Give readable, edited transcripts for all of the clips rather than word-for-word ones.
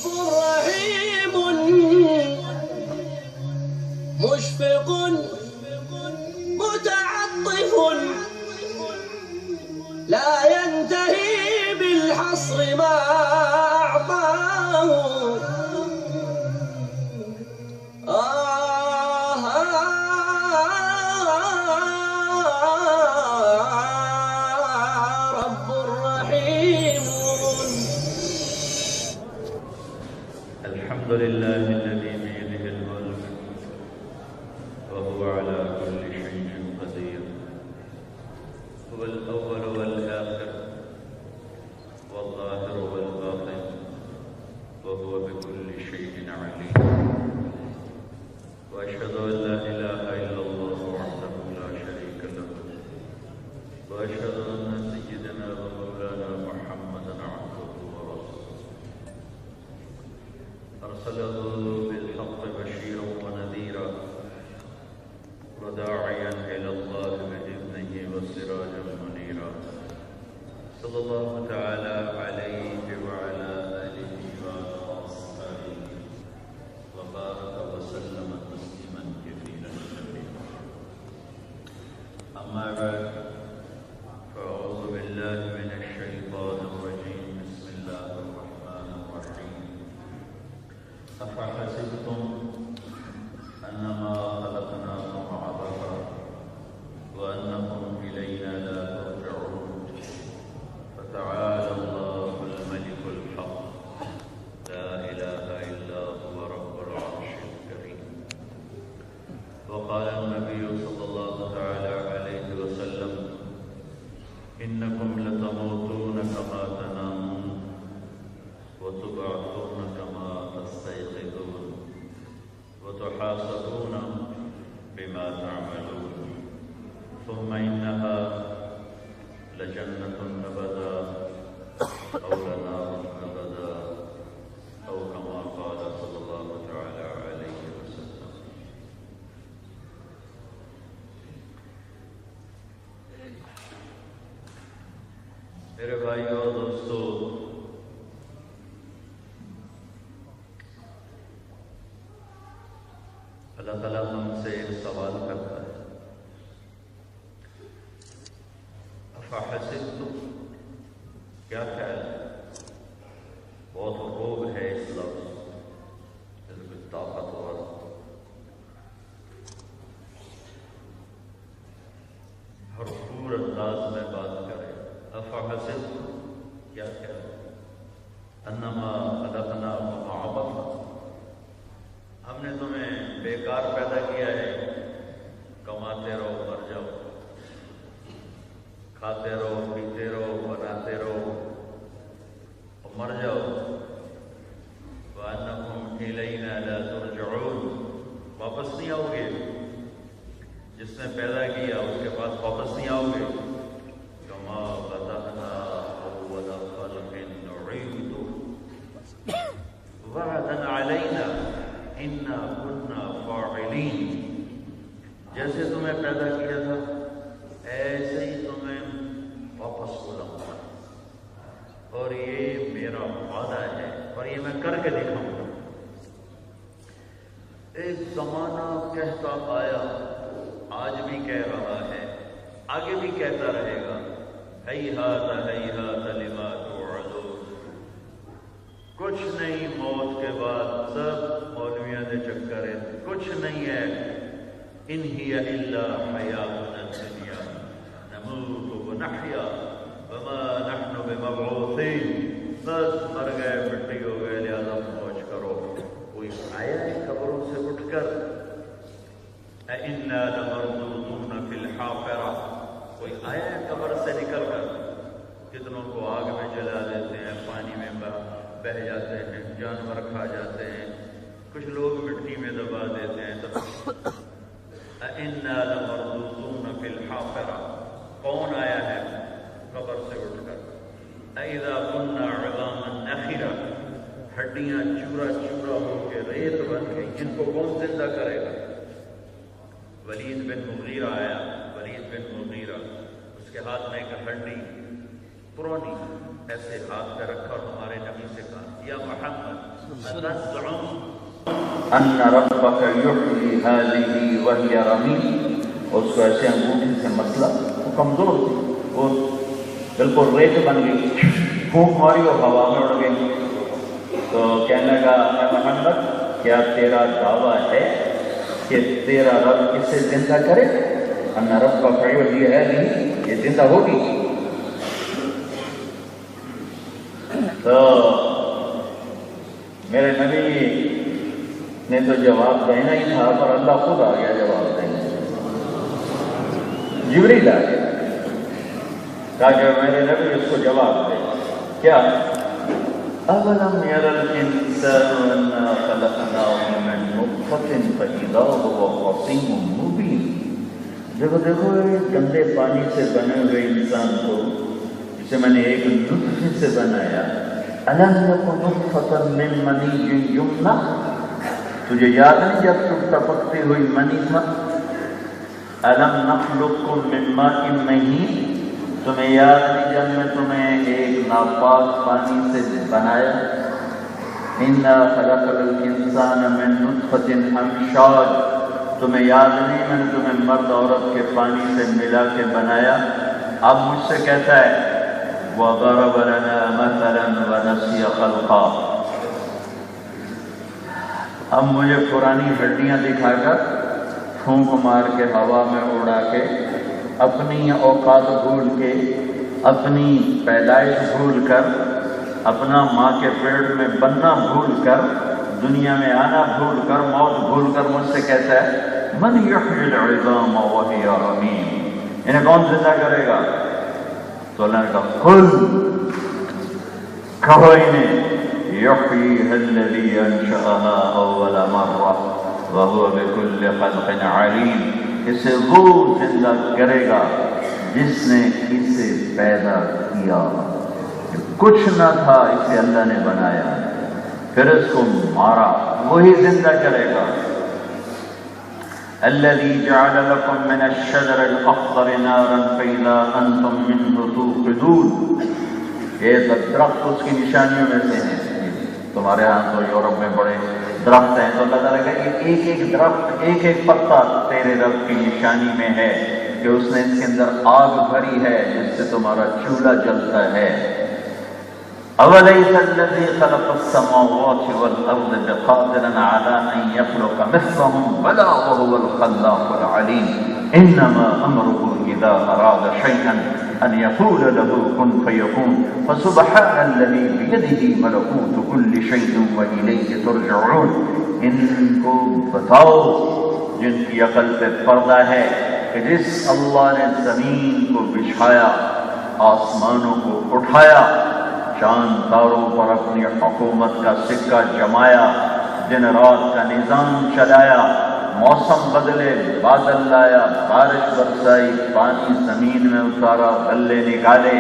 رحيم مشفق متعطف لا ينتهي بالحصر ما أعطاه رب رحيم. الحمد لله الذي بيده الملك وهو على كل شيء قدير، هو الأول والآخر والظاهر والباطن وهو بكل شيء عليم. وأشهد أن لا إله إلا الله وحده لا شريك له، وأشهد أن سيدنا ومولانا محمدا عبده ورسوله أرسله بالحق بشيرا ونذيرا وداعيا إلى الله بإذنه وسراجا منيرا، صلى الله تعالى عليه وعلى آله وأصحابه وبارك وسلم تسليما كثيرا. أما بعد، فأعوذ بالله من الشيطان الرجيم. بسم الله الرحمن الرحيم. أفحسبتم أنما خلقناكم عبثا وأنكم إلينا لا ترجعون، فتعالى الله الملك الحق لا إله إلا هو رب العرش الكريم. وقال النبي صلى الله تعالى عليه وسلم: إنكم لتموتون كما تنامون وتبعثون كما تستيقظون وتحاسبون بما تعملون، ثم إنها لجنة أبدا أو لنار أبدا أو كما قال صلى الله تعالى عليه وسلم. میرے بھائیو اور دوستو، اللہ تعالیٰ ہم سے ایک سوال کرتا ہے: افحسبتم، کیا خیال ہے؟ بہت روب ہے اس لفظ، بالکل طاقتور، بھرپور انداز میں بات کرے. افحسبتم، کیا خیال ہے؟ انما خلقناکم عبثا، ہم نے تمہیں بیکار پیدا کیا ہے، کماتے رہو مر جاؤ، کھاتے رہو پیتے رہو بناتے رہو اور مر جاؤ. وَأَنَّكُمْ إِلَيْنَا لَا تُرْجَعُونَ، واپس نہیں آؤ گے. جس نے پیدا کیا اس کے پاس واپس نہیں آؤ گے. كَمَا بَدَأْنَا أَوَّلَ خَلْقٍ نُعِيدُهُ وَعْدًا عَلَيْنَا اِنَّا كُنَّا فَاعِلِينَ، جیسے تمہیں پیدا کیا تھا ایسے ہی تمہیں واپس بلاؤں گا، اور یہ میرا وعدہ ہے اور یہ میں کر کے دکھاؤں گا. ایک زمانہ کہتا آیا، آج بھی کہہ رہا ہے، آگے بھی کہتا رہے گا: ہیہات ہیہات لما توعدون. کچھ نہیں موت کے بعد، سب مولویوں کے چکر ہے، کچھ نہیں ہے. ان ہی الا حیاتنا الدنیا نموت ونحیا وما نحن بمبعوثین. بس مر گئے، مٹی ہو گئے، لہذا موج کرو. کوئی آیا ہے قبروں سے اٹھ کر؟ اِنَّا لَمَرْدُودُونَ فِي الْحَافِرَةِ، کوئی آیا ہے قبر سے نکل کر؟ کتنوں کو آگ میں جلا دیتے ہیں، پانی میں بہ جاتے ہیں، جانور کھا جاتے ہیں، کچھ لوگ مٹی میں دبا دیتے ہیں. اِنَّا لَمَرْدُودُونَ فِي الْحَافِرَةِ، کون آیا ہے قبر سے اٹھ کر؟ اِذَا كُنَّا عِظَامًا نَخِرَةً، ہڈیاں چورا چورا ہو کے ریت بن گئی، جن کو کون زندہ کرے گا؟ ولید بن مغیرہ آیا، ولید بن مغیرہ، اس کے ہاتھ میں ایک ہڈی پرانی ایسے ہاتھ پہ رکھا اور ہمارے نبی سے کہا: یا محمد ان ربک یحیی ہذہ وہی رمیم، اس کو ایسے انگوٹھی سے مسئلہ، وہ کمزور تھی، وہ بالکل ریت بن گئی، پھونک ماری اور ہوا میں اڑ گئی۔ تو کہنے لگا اے محمد کیا تیرا دعویٰ ہے کہ تیرا رب اسے زندہ کرے؟ ان ربک یحیی ہذہ، یہ زندہ ہوگی؟ تو میرے نبی نے تو جواب دینا ہی تھا، پر اللہ خود آ گیا جواب دینے، جبریل آ گیا تاکہ میرے نبی اس کو جواب دے۔ کیا؟ اولم یر الانسان انا خلقناه من نطفة فاذا هو خصیم مبین، دیکھو گندے پانی سے بنے ہوئے انسان کو جسے میں نے ایک نطفے سے بنایا، الم یکن نطفة من منی یمنی، تجھے یاد نہیں جب تو ٹپکتی ہوئی منی تھا؟ الم نخلقکم من ماء مہین، تمہیں یاد نہیں جب میں تمہیں ایک ناپاک پانی سے بنایا؟ انا خلقنا الانسان من نطفة امشاج، تمہیں یاد نہیں میں نے تمہیں مرد عورت کے پانی سے ملا کے بنایا؟ اب مجھ سے کہتا ہے وَضَرَبَ لَنَا مَثَلًا وَنَسِيَ خَلْقًا، اب مجھے پرانی ہڈیاں دکھا کر پھونک مار کے ہوا میں اڑا کے اپنی اوقات بھول کے، اپنی پیدائش بھول کر، اپنا ماں کے پیٹ میں بننا بھول کر، دنیا میں آنا بھول کر، موت بھول کر مجھ سے کہتا ہے من یحیی العظام وہی رمیم، انہیں کون زندہ کرے گا؟ تو اللہ نے کہا قل، کہو انہیں یحییھا الذی انشأھا اول مرہ وہو بکل خلق علیم، اسے وہ زندہ کرے گا جس نے اسے پیدا کیا، کچھ نہ تھا اسے اللہ نے بنایا، پھر اس کو مارا، وہی زندہ کرے گا۔ الذي جعل لكم من الشجر الاخضر نارا فاذا انتم منه توقدون، یہ درخت اس کی نشانیوں میں سے ہیں، تمہارے ہاں تو یورپ میں بڑے درخت ہیں، تو اللہ تعالیٰ کہا کہ ایک ایک درخت، ایک ایک پتا تیرے رب کی نشانی میں ہے کہ اس نے اس کے اندر آگ بھری ہے جس سے تمہارا چولہا جلتا ہے۔ أَوَلَيْسَ الَّذِي خَلَقَ السَّمَاوَاتِ وَالْأَرْضَ بِقَادِرٍ عَلَىٰ أَن يَخْلُقَ مِثْلَهُم بَلَىٰ وَهُوَ الْخَلَّاقُ الْعَلِيمُ إِنَّمَا أَمْرُهُ إِذَا أَرَادَ شَيْئًا أَن يَقُولَ لَهُ كُن فَيَكُونُ فَسُبْحَانَ الَّذِي بِيَدِهِ مَلَكُوتُ كُلِّ شَيْءٍ وَإِلَيْهِ تُرْجَعُونَ، ان کو بتاؤ جن کی عقل پہ پردہ ہے کہ جس اللہ نے زمین کو بچھایا، آسمانوں کو اٹھایا، چاند تاروں پر اپنی حکومت کا سکہ جمایا، دن رات کا نظام چلایا، موسم بدلے، بادل لایا، بارش برسائی، پانی زمین میں اتارا، غلے نکالے،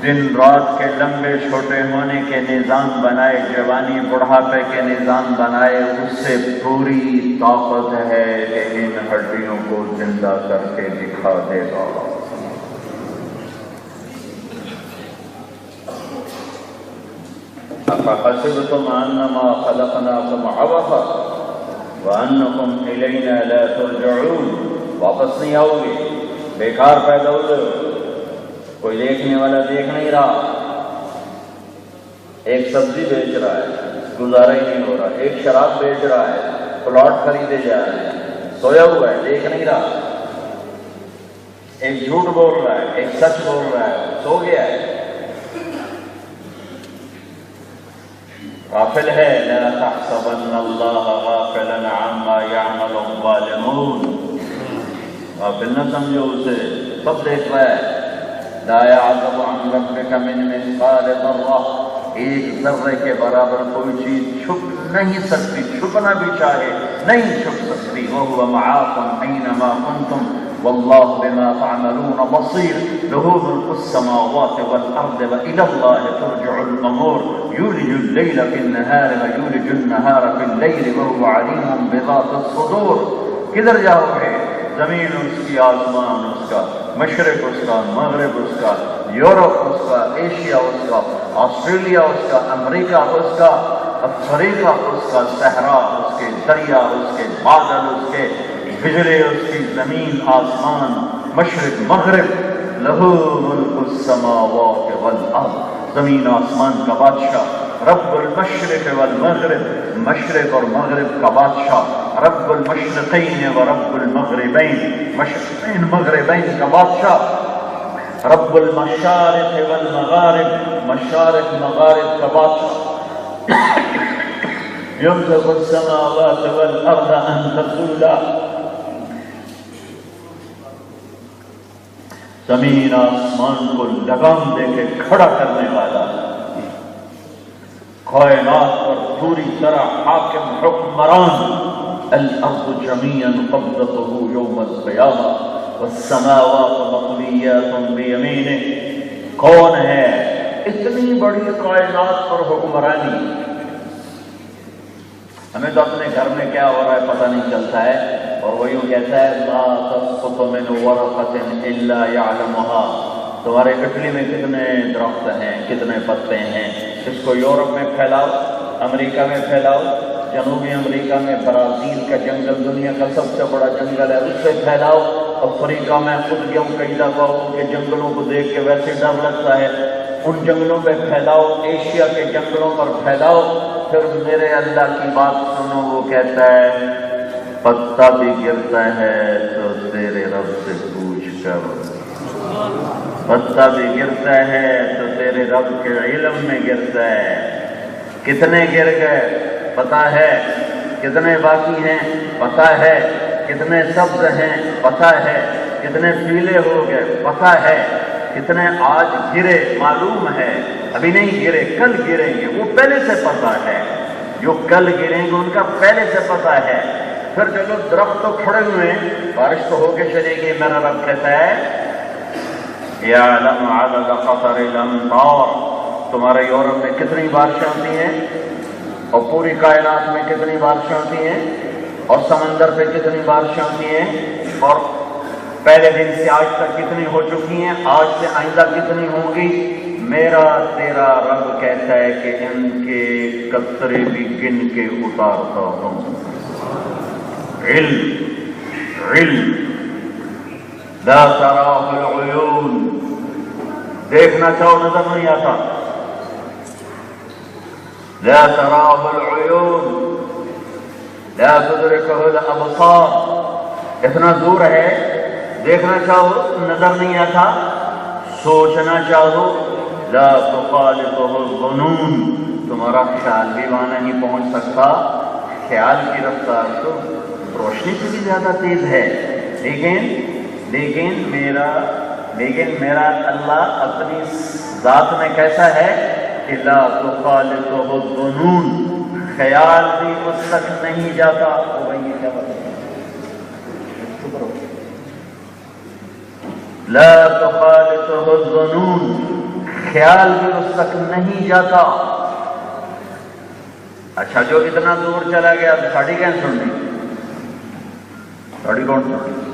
دن رات کے لمبے چھوٹے ہونے کے نظام بنائے، جوانی بڑھاپے کے نظام بنائے، اس سے پوری طاقت ہے کہ ان ہڈیوں کو زندہ کر کے دکھا دے گا۔ أَفَحَسِبْتُمْ أَنَّمَا خَلَقْنَاكُمْ عَبَثًا وَأَنَّكُمْ إِلَيْنَا لَا تُرْجَعُونَ، واپس نہیں آؤ گے، بیکار پیدا ہو گئے، کوئی دیکھنے والا دیکھ نہیں رہا، ایک سبزی بیچ رہا ہے گزارا ہی نہیں ہو رہا، ایک شراب بیچ رہا ہے، پلاٹ خریدے جا رہے ہیں، سویا ہوا ہے دیکھ نہیں رہا، ایک جھوٹ بول رہا ہے، ایک سچ بول رہا ہے، سو گیا ہے، غافل ہے۔ لا تحسبن اللہ غافلا عما يعمل الظالمون، غافل نہ سمجھو اسے، سب دیکھ رہا ہے۔ لا يعزب عن ربك من مثقال ذرہ، ایک ذرے کے برابر کوئی چیز چھپ نہیں سکتی، چھپنا بھی چاہے نہیں چھپ سکتی۔ وهو معاكم اينما كنتم والله بما تعملون بصير، له ملك السماوات والارض والى الله ترجع الامور، يولج الليل في النهار ويولج النهار في الليل وهو عليم بذات الصدور۔ کدھر جاؤ گے؟ زمین اس کی، آسمان اس کا، مشرق اس کا، مغرب اس کا، یورپ اس کا، ایشیا اس کا، آسٹریلیا اس کا، امریکہ اس کا، افریقہ اس کا صحرا، اس کے دریا، اس کے بادل، اس کے بجلی، اس کی زمین آسمان، مشرق مغرب، لہو ملک السماوات والارض، زمین آسمان کا بادشاہ، رب المشرق والمغرب، مشرق اور مغرب کا بادشاہ، رب المشرقین و رب المغربین، مشرقین مغربین کا بادشاہ، رب المشارق والمغارب، مشارق مغارب کا بادشاہ، یمسک السماوات والارض ان تزولا، زمین آسمان کو لگام دے کے کھڑا کرنے والا، کائنات پر پوری طرح حاکم حکمران، الارض جميعا قبضته يوم القیامہ والسماوات مطویات بیمینہ۔ کون ہے اتنی بڑی کائنات پر حکمرانی؟ ہمیں تو اپنے گھر میں کیا ہو رہا ہے پتہ نہیں چلتا ہے، اور وہ یوں کہتا ہے لا تسقط من ورقۃ الا يعلمها۔ تمہارے اٹلی میں کتنے درخت ہیں، کتنے پتے ہیں، اس کو یورپ میں پھیلاؤ، امریکہ میں پھیلاؤ، جنوبی امریکہ میں برازیل کا جنگل دنیا کا سب سے بڑا جنگل ہے، اس سے پھیلاؤ، افریقہ میں خود گیا ہوں کئی دفعہ، ان کے جنگلوں کو دیکھ کے ویسے ڈر لگتا ہے، ان جنگلوں میں پھیلاؤ، ایشیا کے جنگلوں پر پھیلاؤ، پھر میرے اللہ کی بات سنو، وہ کہتا ہے پتا بھی گرتا ہے تو تیرے رب سے پوچھ کر، پتا بھی گرتا ہے تو تیرے رب کے علم میں گرتا ہے۔ کتنے گر گئے پتا ہے، کتنے باقی ہیں پتا ہے، کتنے سبز ہیں پتا ہے، کتنے پیلے ہو گئے پتا ہے، کتنے آج گرے معلوم ہے، ابھی نہیں گرے کل گریں گے، وہ پہلے سے پتا ہے، جو کل گریں گے ان کا پہلے سے پتا ہے۔ پھر چلو درخت تو کھڑے ہوئے ہیں، بارش تو ہو کے چلے گی، میرا رب کہتا ہے یعلم عدد قطر الامطار، تمہارے یورپ میں کتنی بارشیں ہوتی ہیں، اور پوری کائنات میں کتنی بارشیں ہوتی ہیں، اور سمندر پہ کتنی بارشیں ہوتی ہیں، اور پہلے دن سے آج تک کتنی ہو چکی ہیں، آج سے آئندہ کتنی ہوں گی۔ میرا تیرا رب کہتا ہے کہ ان کے قطرے بھی گن کے اتارتا ہوں۔ علم علم لا تراہ العیون، دیکھنا چاہو نظر نہیں آتا، لا تراہ العیون لا تدرکہ الابصار، اتنا دور ہے، دیکھنا چاہو نظر نہیں آتا، سوچنا چاہو لا تخالطہ الظنون، تمہارا خیال بھی وہاں نہیں پہنچ سکتا، خیال کی رفتار تو روشنی سے بھی زیادہ تیز ہے، لیکن میرا اللہ اپنی ذات میں کیسا ہے کہ لا تخالطہ الظنون، خیال بھی اس تک نہیں جاتا۔ کیا لا تخالطہ الظنون، خیال بھی اس تک نہیں جاتا۔ اچھا جو اتنا دور چلا گیا تو ساڑھی کہیں سننی، ساڑھی کون سننی؟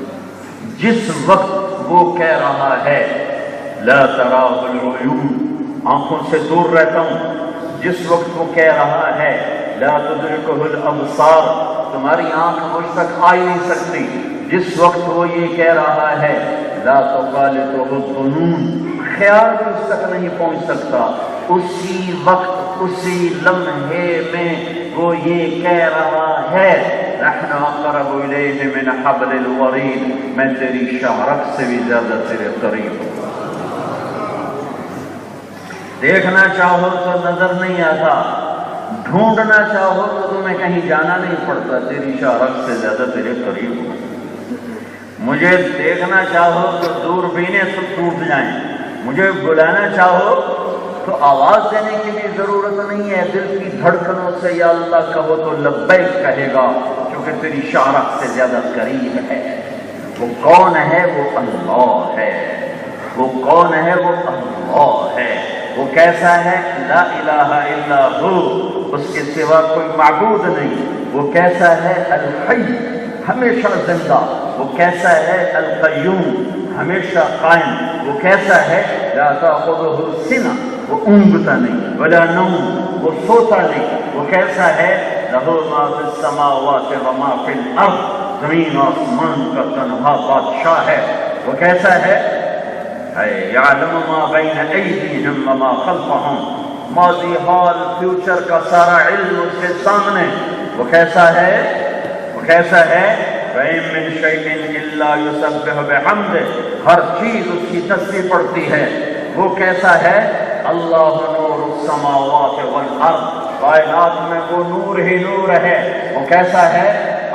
جس وقت وہ کہہ رہا ہے لا تراہ العیون، آنکھوں سے دور رہتا ہوں، جس وقت وہ کہہ رہا ہے لا تدرکہ الابصار، تمہاری آنکھ مجھ تک آ ہی نہیں سکتی، جس وقت وہ یہ کہہ رہا ہے لا تخالطہ الظنون، خیال بھی اس تک نہیں پہنچ سکتا، اسی وقت اسی لمحے میں وہ یہ کہہ رہا ہے نحن اقرب الیہ من حبل الورید، میں تیری شاہرگ سے بھی زیادہ تیرے قریب ہوں۔ دیکھنا چاہو تو نظر نہیں آتا، ڈھونڈنا چاہو تو تمہیں کہیں جانا نہیں پڑتا، تیری شاہرگ سے زیادہ تیرے قریب ہوں۔ مجھے دیکھنا چاہو تو دوربینیں سب ٹوٹ جائیں، مجھے بلانا چاہو تو آواز دینے کی بھی ضرورت نہیں ہے، دل کی دھڑکنوں سے یا اللہ کہو تو لبیک کہے گا، کیونکہ تیری شاہرگ سے زیادہ قریب ہے۔ وہ کون ہے؟ وہ اللہ ہے۔ وہ کون ہے؟ وہ اللہ ہے۔ وہ کیسا ہے؟ لا الہ الا ہو، اس کے سوا کوئی معبود نہیں۔ وہ کیسا ہے؟ الحی، ہمیشہ زندہ۔ وہ کیسا ہے؟ القیوم، ہمیشہ قائم۔ وہ کیسا ہے؟ لا تأخذہ سنہ، وہ اونگتا نہیں، ولا نوم، وہ سوتا نہیں. وہ کیسا ہے؟ لہو ما فی السماوات و ما فی الارض، زمین و آسمان کا تنہا بادشاہ ہے. وہ کیسا ہے؟ یعلم ما بین ایدیہم وما خلفہم، ماضی حال فیوچر کا سارا علم اس کے سامنے. وہ کیسا ہے؟ وہ کیسا ہے؟ وَإِن مِّن شَيْءٍ إِلَّا يُسَبِّحُ بِحَمْدِهِ، ہر چیز اس کی تسبیح پڑھتی ہے. وہ کیسا ہے؟ اللہ نور السماوات والارض، کائنات میں وہ نور ہی نور ہے. وہ کیسا ہے؟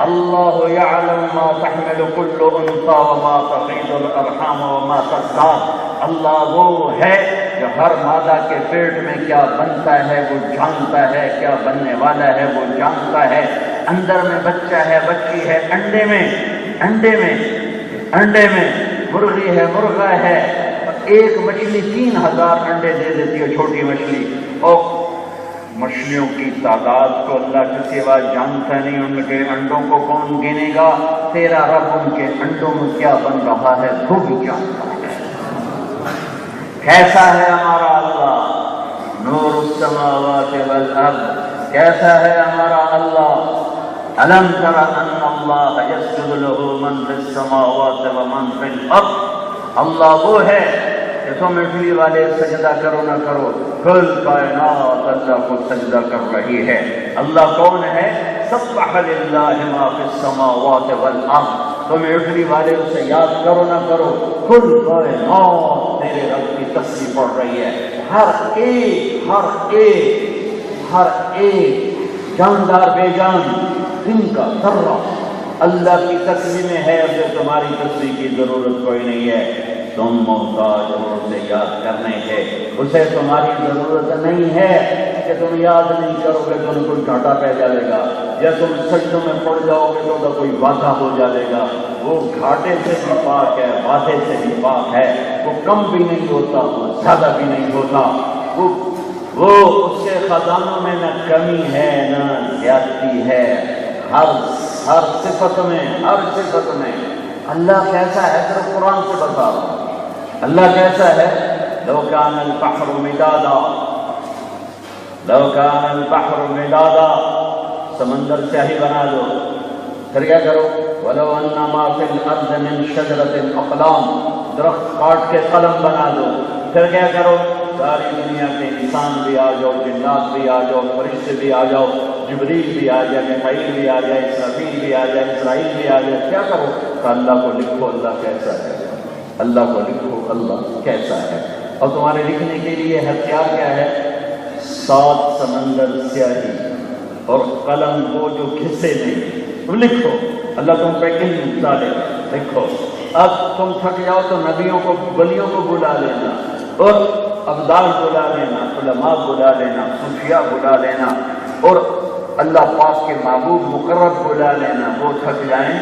اللہ یعلم ما تحمل كل انثى وما تغيض الارحام وما تزداد. اللہ وہ ہے جو ہر مادہ کے پیٹ میں کیا بنتا ہے وہ جانتا ہے، کیا بننے والا ہے وہ جانتا ہے. اندر میں بچہ ہے، بچی ہے، انڈے میں مرغی ہے، مرغا ہے. ایک مچھلی 3000 انڈے دے دیتی ہے، چھوٹی مچھلی. اور مچھلیوں کی تعداد کو اللہ کے سوا جانتا نہیں، ان کے انڈوں کو کون گنے گا؟ تیرا رب ان کے انڈوں میں کیا بن رہا ہے وہ بھی جانتا ہے. کیسا ہے ہمارا اللہ؟ نور السماوات والارض. کیسا ہے ہمارا اللہ؟ الم تر ان اللہ یسجد له من فی السماوات ومن فی الارض. اللہ وہ ہے کہ تم اٹھلی والے سجدہ کرو نہ کرو، کل کائنات اللہ کو سجدہ کر رہی ہے. اللہ کون ہے؟ سبح للہ ما فی السماوات والارض. تم اٹھلی والے اسے یاد کرو نہ کرو، کل کائنات تیرے رب کی تسبیح پڑھ رہی ہے. ہر ایک جاندار بے جان دن کا ذرہ اللہ کی تسبیح میں ہے. اسے تمہاری تسبیح کی ضرورت کوئی نہیں ہے. تم محتاج ہو اسے یاد کرنے کے. اسے تمہاری ضرورت نہیں ہے کہ تم یاد نہیں کرو گے تو کوئی گھاٹا پہ جائے گا، یا تم سجدوں میں پڑ جاؤ گے تو کوئی وعدہ ہو جائے گا. وہ گھاٹے سے بھی پاک ہے، وعدے سے بھی پاک ہے. وہ کم بھی نہیں ہوتا، وہ زیادہ بھی نہیں ہوتا. وہ اس کے خزانوں میں نہ کمی ہے نہ زیادتی ہے. ہر صفت میں اللہ کیسا ہے صرف قرآن سے بتا رہا ہوں. اللہ کیسا ہے؟ لو کان البحر مدادا، سمندر سیاہی بنا دو. پھر کیا کرو؟ ولو ان ما فی الارض من شجرۃ اقلام، درخت کاٹ کے قلم بنا دو. پھر کیا کرو؟ ساری دنیا کے انسان بھی آ جاؤ، جنات بھی آ جاؤ، فرشتے بھی آ جاؤ، جبریل بھی آ جائے، میکائیل بھی آ جائے، اسرافیل بھی آ جائے، اسرائیل بھی آ جائے. کیا کرو؟ کہ اللہ کو لکھو اللہ کیسا ہے. اللہ کو لکھو اللہ کیسا ہے. اور تمہارے لکھنے کے لیے ہتھیار کیا ہے؟ 7 سمندر سیاہی اور قلم وہ جو گھسے نہیں. تم لکھو، اللہ تم پہ علم ڈالے. لکھو. اب تم تھک جاؤ تو نبیوں کو، ولیوں کو بلا لینا، اور ابدال بلا لینا، علماء بلا لینا، صوفیاء بلا لینا، اور اللہ پاک کے محبوب مقرب بلا لینا. وہ تھک جائیں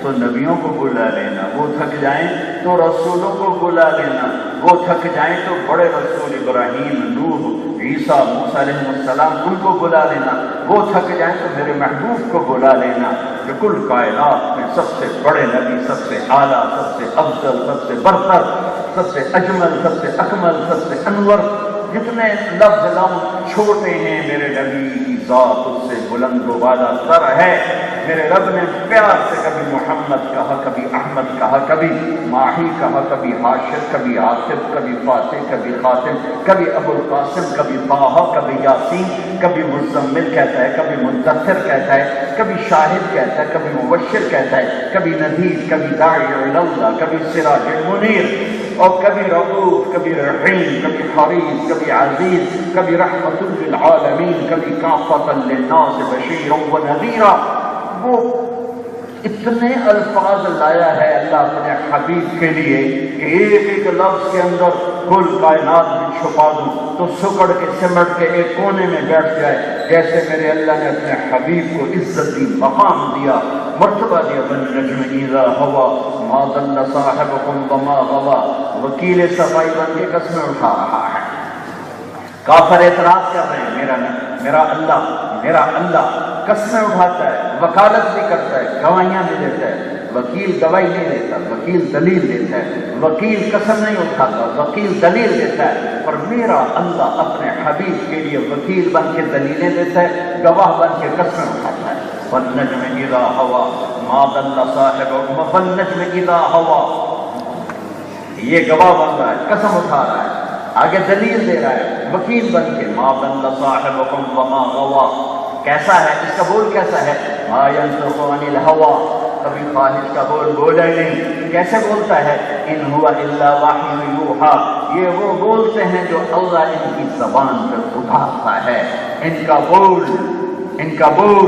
تو نبیوں کو بلا لینا، وہ تھک جائیں تو رسولوں کو بلا لینا، وہ تھک جائیں تو بڑے رسول ابراہیم، نوح، عیسیٰ، موسیٰ علیہ السلام ان کو بلا لینا. وہ تھک جائیں تو میرے محبوب کو بلا لینا جو کل کائنات میں سب سے بڑے نبی، سب سے اعلیٰ، سب سے افضل، سب سے برتر، سب سے اجمل، سب سے اکمل، سب سے انور. جتنے لفظ چھوٹے ہیں میرے نبی کی ذات اس سے بلند و بالا تر ہے. میرے رب نے پیار سے کبھی محمد کہا، کبھی احمد کہا، کبھی ماہی کہا، کبھی حاشر، کبھی عاطف، کبھی فاتح، کبھی خاتم، کبھی ابو القاسم، کبھی طٰہٰ، کبھی یاسین، کبھی مزمل کہتا ہے، کبھی مدثر کہتا ہے، کبھی شاہد کہتا ہے، کبھی مبشر کہتا ہے، کبھی نذیر، کبھی داعی الی اللہ، کبھی سراج منیر، اور کبھی رؤوف، کبھی رحیم، کبھی حریص، کبھی عزیز، کبھی رحمت للعالمین، کبھی کافۃ للناس بشیرا ونذیرا. وہ اتنے الفاظ لایا ہے اللہ اپنے حبیب کے لیے کہ ایک ایک لفظ کے اندر کل کائنات میں چھپا دوں تو سکڑ کے سمٹ کے ایک کونے میں بیٹھ جائے. جیسے میرے اللہ نے اپنے حبیب کو عزت دی، مقام دیا، مرتبہ دیا. والنجم اذا ہوا ما ضل صاحبکم وما غوا. وکیل صفائی بن کے قسمیں اٹھا رہا ہے. کافر اعتراض کر رہے ہیں میرا اللہ قسمیں اٹھاتا ہے، وکالت بھی کرتا ہے، گواہیاں بھی دیتا ہے. وکیل گواہی نہیں دیتا، وکیل دلیل دیتا ہے، وکیل قسم نہیں اٹھاتا، وکیل دلیل دیتا ہے، پر میرا اللہ اپنے حبیب کے لیے وکیل بن کے دلیلیں دیتا ہے، گواہ بن کے قسمیں اٹھاتا ہے۔ والنجم اذا ہوا ما ضل صاحبكم والنجم اذا ہوا، یہ گواہ بن رہا ہے، قسم اٹھا رہا ہے، آگے دلیل دے رہا ہے وکیل بن کے، ما ضل صاحبكم وما غوا، کیسا ہے اس کا بول، کیسا ہے، ما ينطق عن الهوى، کبھی خواہش کا بول بولا ہی نہیں، کیسے بولتا ہے، ان هو الا وحی یوحا، یہ وہ بولتے ہیں جو اللہ ان کی زبان پر اتارتا ہے، ان کا بول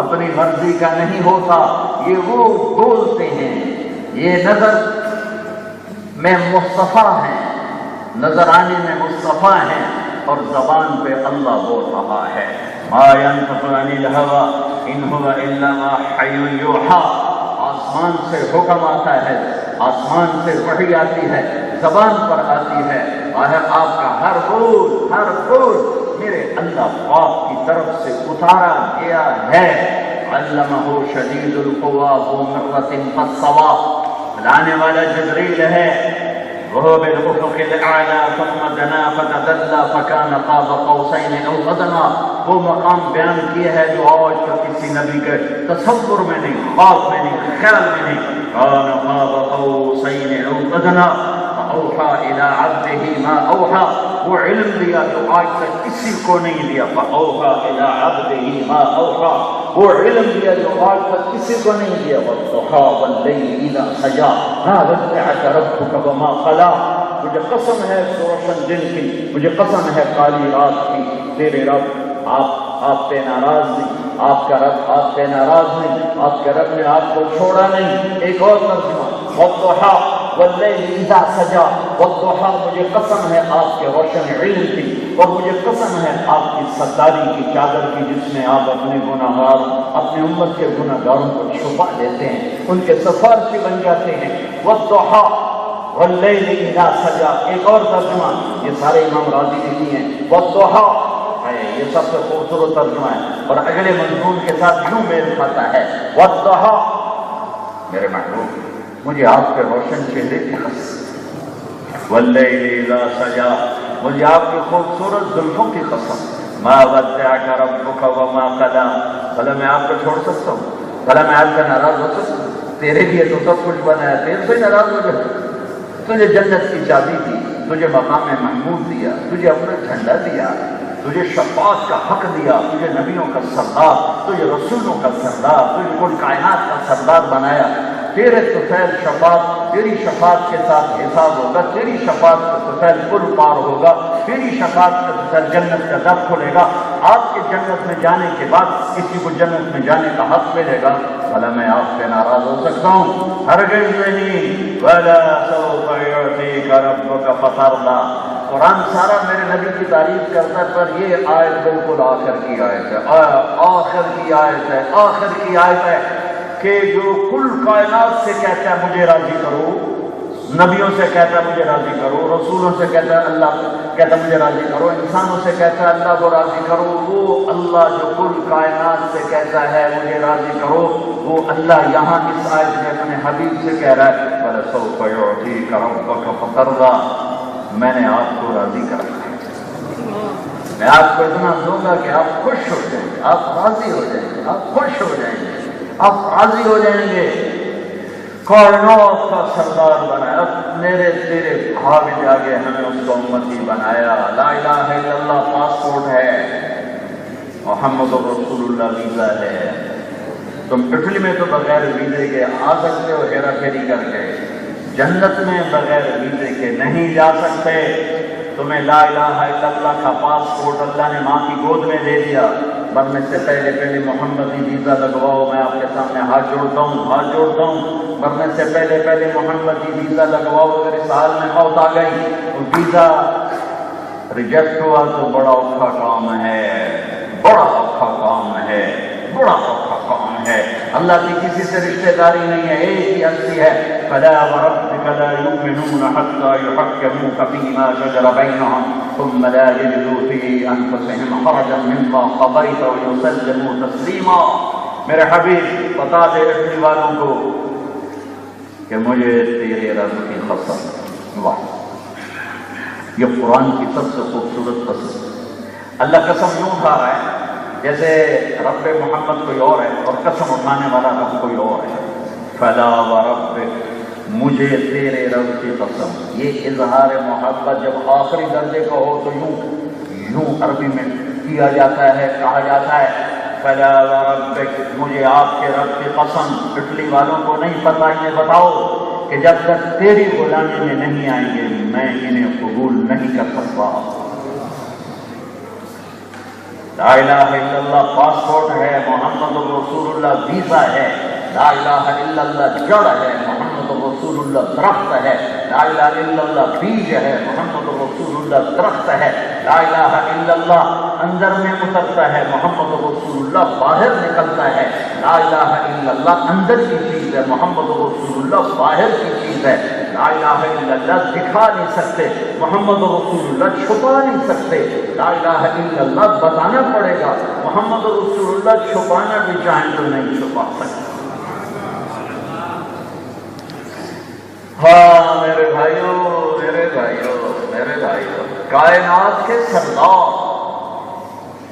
اپنی مرضی کا نہیں ہوتا، یہ وہ بولتے ہیں، یہ نظر میں مصطفیٰ ہیں، نظر آنے میں مصطفیٰ ہیں، اور زبان پہ اللہ بول رہا ہے۔ ما ينطق عن الهوى ان هو الا وحی یوحا، آسمان سے حکم آتا ہے، آسمان سے وحی آتی ہے، زبان پر آتی ہے، اور آپ کا ہر بول میرے اللہ پاک کی طرف سے اتارا گیا ہے۔ علمہ شدید القوی ذو مرۃ فاستوى، لانے والا جبریل ہے، وہ بالافق الاعلی ثم دنا فتدلى فكان قاب قوسين او ادنى، وہ مقام بیان کیا ہے جو آج تک کسی نبی کے تصور میں نہیں، خواب میں نہیں، خیال میں نہیں، كان قاب قوسين او ادنى فاوحى الى عبده ما اوحى، وہ علم دیا جو آج تک کسی کو نہیں دیا، فاوحى الى عبده ما اوحى، وہ علم دیا جو آج تک کسی کو نہیں دیا، والضحى والليل اذا سجى ما ودعك ربك وما قلى، مجھے قسم ہے روشن دن کی، مجھے قسم ہے کالی رات کی، تیرے رب آپ پہ ناراض نہیں، آپ کا رب آپ پہ ناراض نہیں، آپ کے رب نے آپ کو چھوڑا نہیں۔ ایک اور ترجمہ، والضحى واللیل اذا سجى، والضحى مجھے قسم ہے آپ کے روشن علم کی، اور مجھے قسم ہے آپ کی ستاری کی چادر کی، جس میں آپ اپنے گناہگاروں، اپنی امت کے گناہگاروں کو چھپا دیتے ہیں، ان کے سفارشی بن جاتے ہیں۔ والضحى واللیل اذا سجى، ایک اور ترجمہ، یہ سارے امام راضی لکھی ہیں، والضحى یہ سب سے خوبصورت ترجمہ ہے، اور اگلے مضمون کے ساتھ یوں میل کھاتا ہے، والضحى، میرے محبوب مجھے آپ کے روشن چہرے کی قسم، واللیل اذا سجى، مجھے آپ کی خوبصورت زلفوں کی قسم، ما ودعك ربك وما قلى، بھلا میں آپ کو چھوڑ سکتا ہوں، بھلا میں آپ کا ناراض ہو سکتا ہوں، تیرے لیے تو سب کچھ بنایا، تیرے سے ناراض ہو جائے، تجھے جنت کی چابی دی، تجھے مقام محمود دیا، تجھے اپنا جھنڈا دیا، تجھے شفاعت کا حق دیا، تجھے نبیوں کا سردار، تجھے رسولوں کا سردار، تجھے کل کائنات کا سردار بنایا، تیرے طفیل شفاعت، تیری شفاعت کے ساتھ حساب ہوگا، تیری شفاعت کا طفیل پل پار ہوگا، تیری شفاعت کا طفیل جنت کا در کھلے گا، آپ کے جنت میں جانے کے بعد کسی کو جنت میں جانے کا حق ملے گا، بھلا میں آپ سے ناراض ہو سکتا ہوں؟ ہرگز نہیں۔ وَلَا سَوْفَ يُعْطِيكَ رَبُّكَ فَتَرْضَىٰ، قرآن سارا میرے نبی کی تعریف کرتا ہے، پر یہ آیت بالکل آخر کی آیت ہے، آخر کی آیت ہے، آخر کی آیت ہے کہ جو کل کائنات سے کہتا ہے مجھے راضی کرو، نبیوں سے کہتا ہے مجھے راضی کرو، رسولوں سے کہتا ہے اللہ کہتا ہے مجھے راضی کرو، انسانوں سے کہتا ہے اللہ کو راضی کرو، وہ اللہ جو کل کائنات سے کہتا ہے مجھے راضی کرو، وہ اللہ یہاں اس آیت میں اپنے حبیب سے کہہ رہا ہے، وَلَسَوْفَ يُعْطِيكَ رَبُّكَ فَتَرْضَىٰ، میں نے آپ کو راضی کرنا ہے، میں آپ کو اتنا دوں گا کہ آپ خوش ہو جائیں گے، آپ راضی ہو جائیں گے، آپ خوش ہو جائیں گے، آپ راضی ہو جائیں گے۔ کائنات کا سردار بنایا، میرے تیرے بھاگ جاگے ہمیں اس کو امتی بنایا، لا الہ الا اللہ پاسپورٹ ہے، محمد رسول اللہ ویزا ہے، تم اٹلی میں تو بغیر ویزے کے آ سکتے ہو ہیرا پھیری کر کے، جنت میں بغیر ویزے کے نہیں جا سکتے، تمہیں لا الہ الا اللہ کا پاسپورٹ اللہ نے ماں کی گود میں دے دیا، مرنے سے پہلے محمدی ویزا لگواؤ، میں آپ کے سامنے ہاتھ جوڑتا ہوں، مرنے سے پہلے محمدی ویزا لگواؤ، اگر اس حال میں موت آ گئی تو ویزا ریجیکٹ ہوا تو بڑا اوکھا کام ہے، بڑا اوکھا کام ہے، بڑا اوکھا کام ہے، اللہ کی کسی سے رشتہ داری نہیں ہے، ایک ہی ہستی ہے، فَلَا وَرَبِّكَ لَا يُؤْمِنُونَ حَتَّى يُحَكِّمُوكَ فِيمَا شَجَرَ بَيْنَهُمْ ثُمَّ لَا يَجِدُوا فِي أَنفُسِهِمْ حَرَجًا مِّمَّا قَضَيْتَ وَيُسَلِّمُوا تَسْلِيمًا۔ میرے حبیب بتا دے اٹلی والوں کو کہ مجھے تیرے رب کی قسم. واہ، یہ قرآن کی سب سے خوبصورت قسم. اللہ قسم یوں اٹھا رہا ہے جیسے رب محمد کوئی اور ہے اور قسم اٹھانے والا رب کوئی اور ہے. فلا وربک، مجھے تیرے رب کی قسم. یہ اظہار محبت جب آخری درجے کا ہو تو یوں عربی میں کیا جاتا ہے، کہا جاتا ہے فلا وربک، مجھے آپ کے رب کی قسم. اٹلی والوں کو نہیں پتہ، انہیں بتاؤ کہ جب تک تیری غلامی میں نہیں آئیں گے میں انہیں قبول نہیں کر سکتا. لا الہ الا اللہ پاسپورٹ ہے، محمد رسول اللہ ویزا ہے. لا الہ الا اللہ جڑ ہے، محمد رسول اللہ درخت ہے. لا الہ الا اللہ بیج ہے، محمد رسول اللہ درخت ہے. لا الہ الا اللہ اندر میں اترتا ہے، محمد رسول اللہ باہر نکلتا ہے. لا الہ الا اللہ اندر کی چیز ہے، محمد رسول اللہ باہر کی چیز ہے. لا الہ الا اللہ دکھا نہیں سکتے، محمد رسول اللہ چھپا نہیں سکتے. لا الہ الا اللہ بتانا پڑے گا، محمد رسول اللہ چھپانا بھی چاہیں تو نہیں چھپا سکتے. ہاں میرے بھائیوں، میرے بھائیوں، میرے بھائیوں، کائنات کے سردار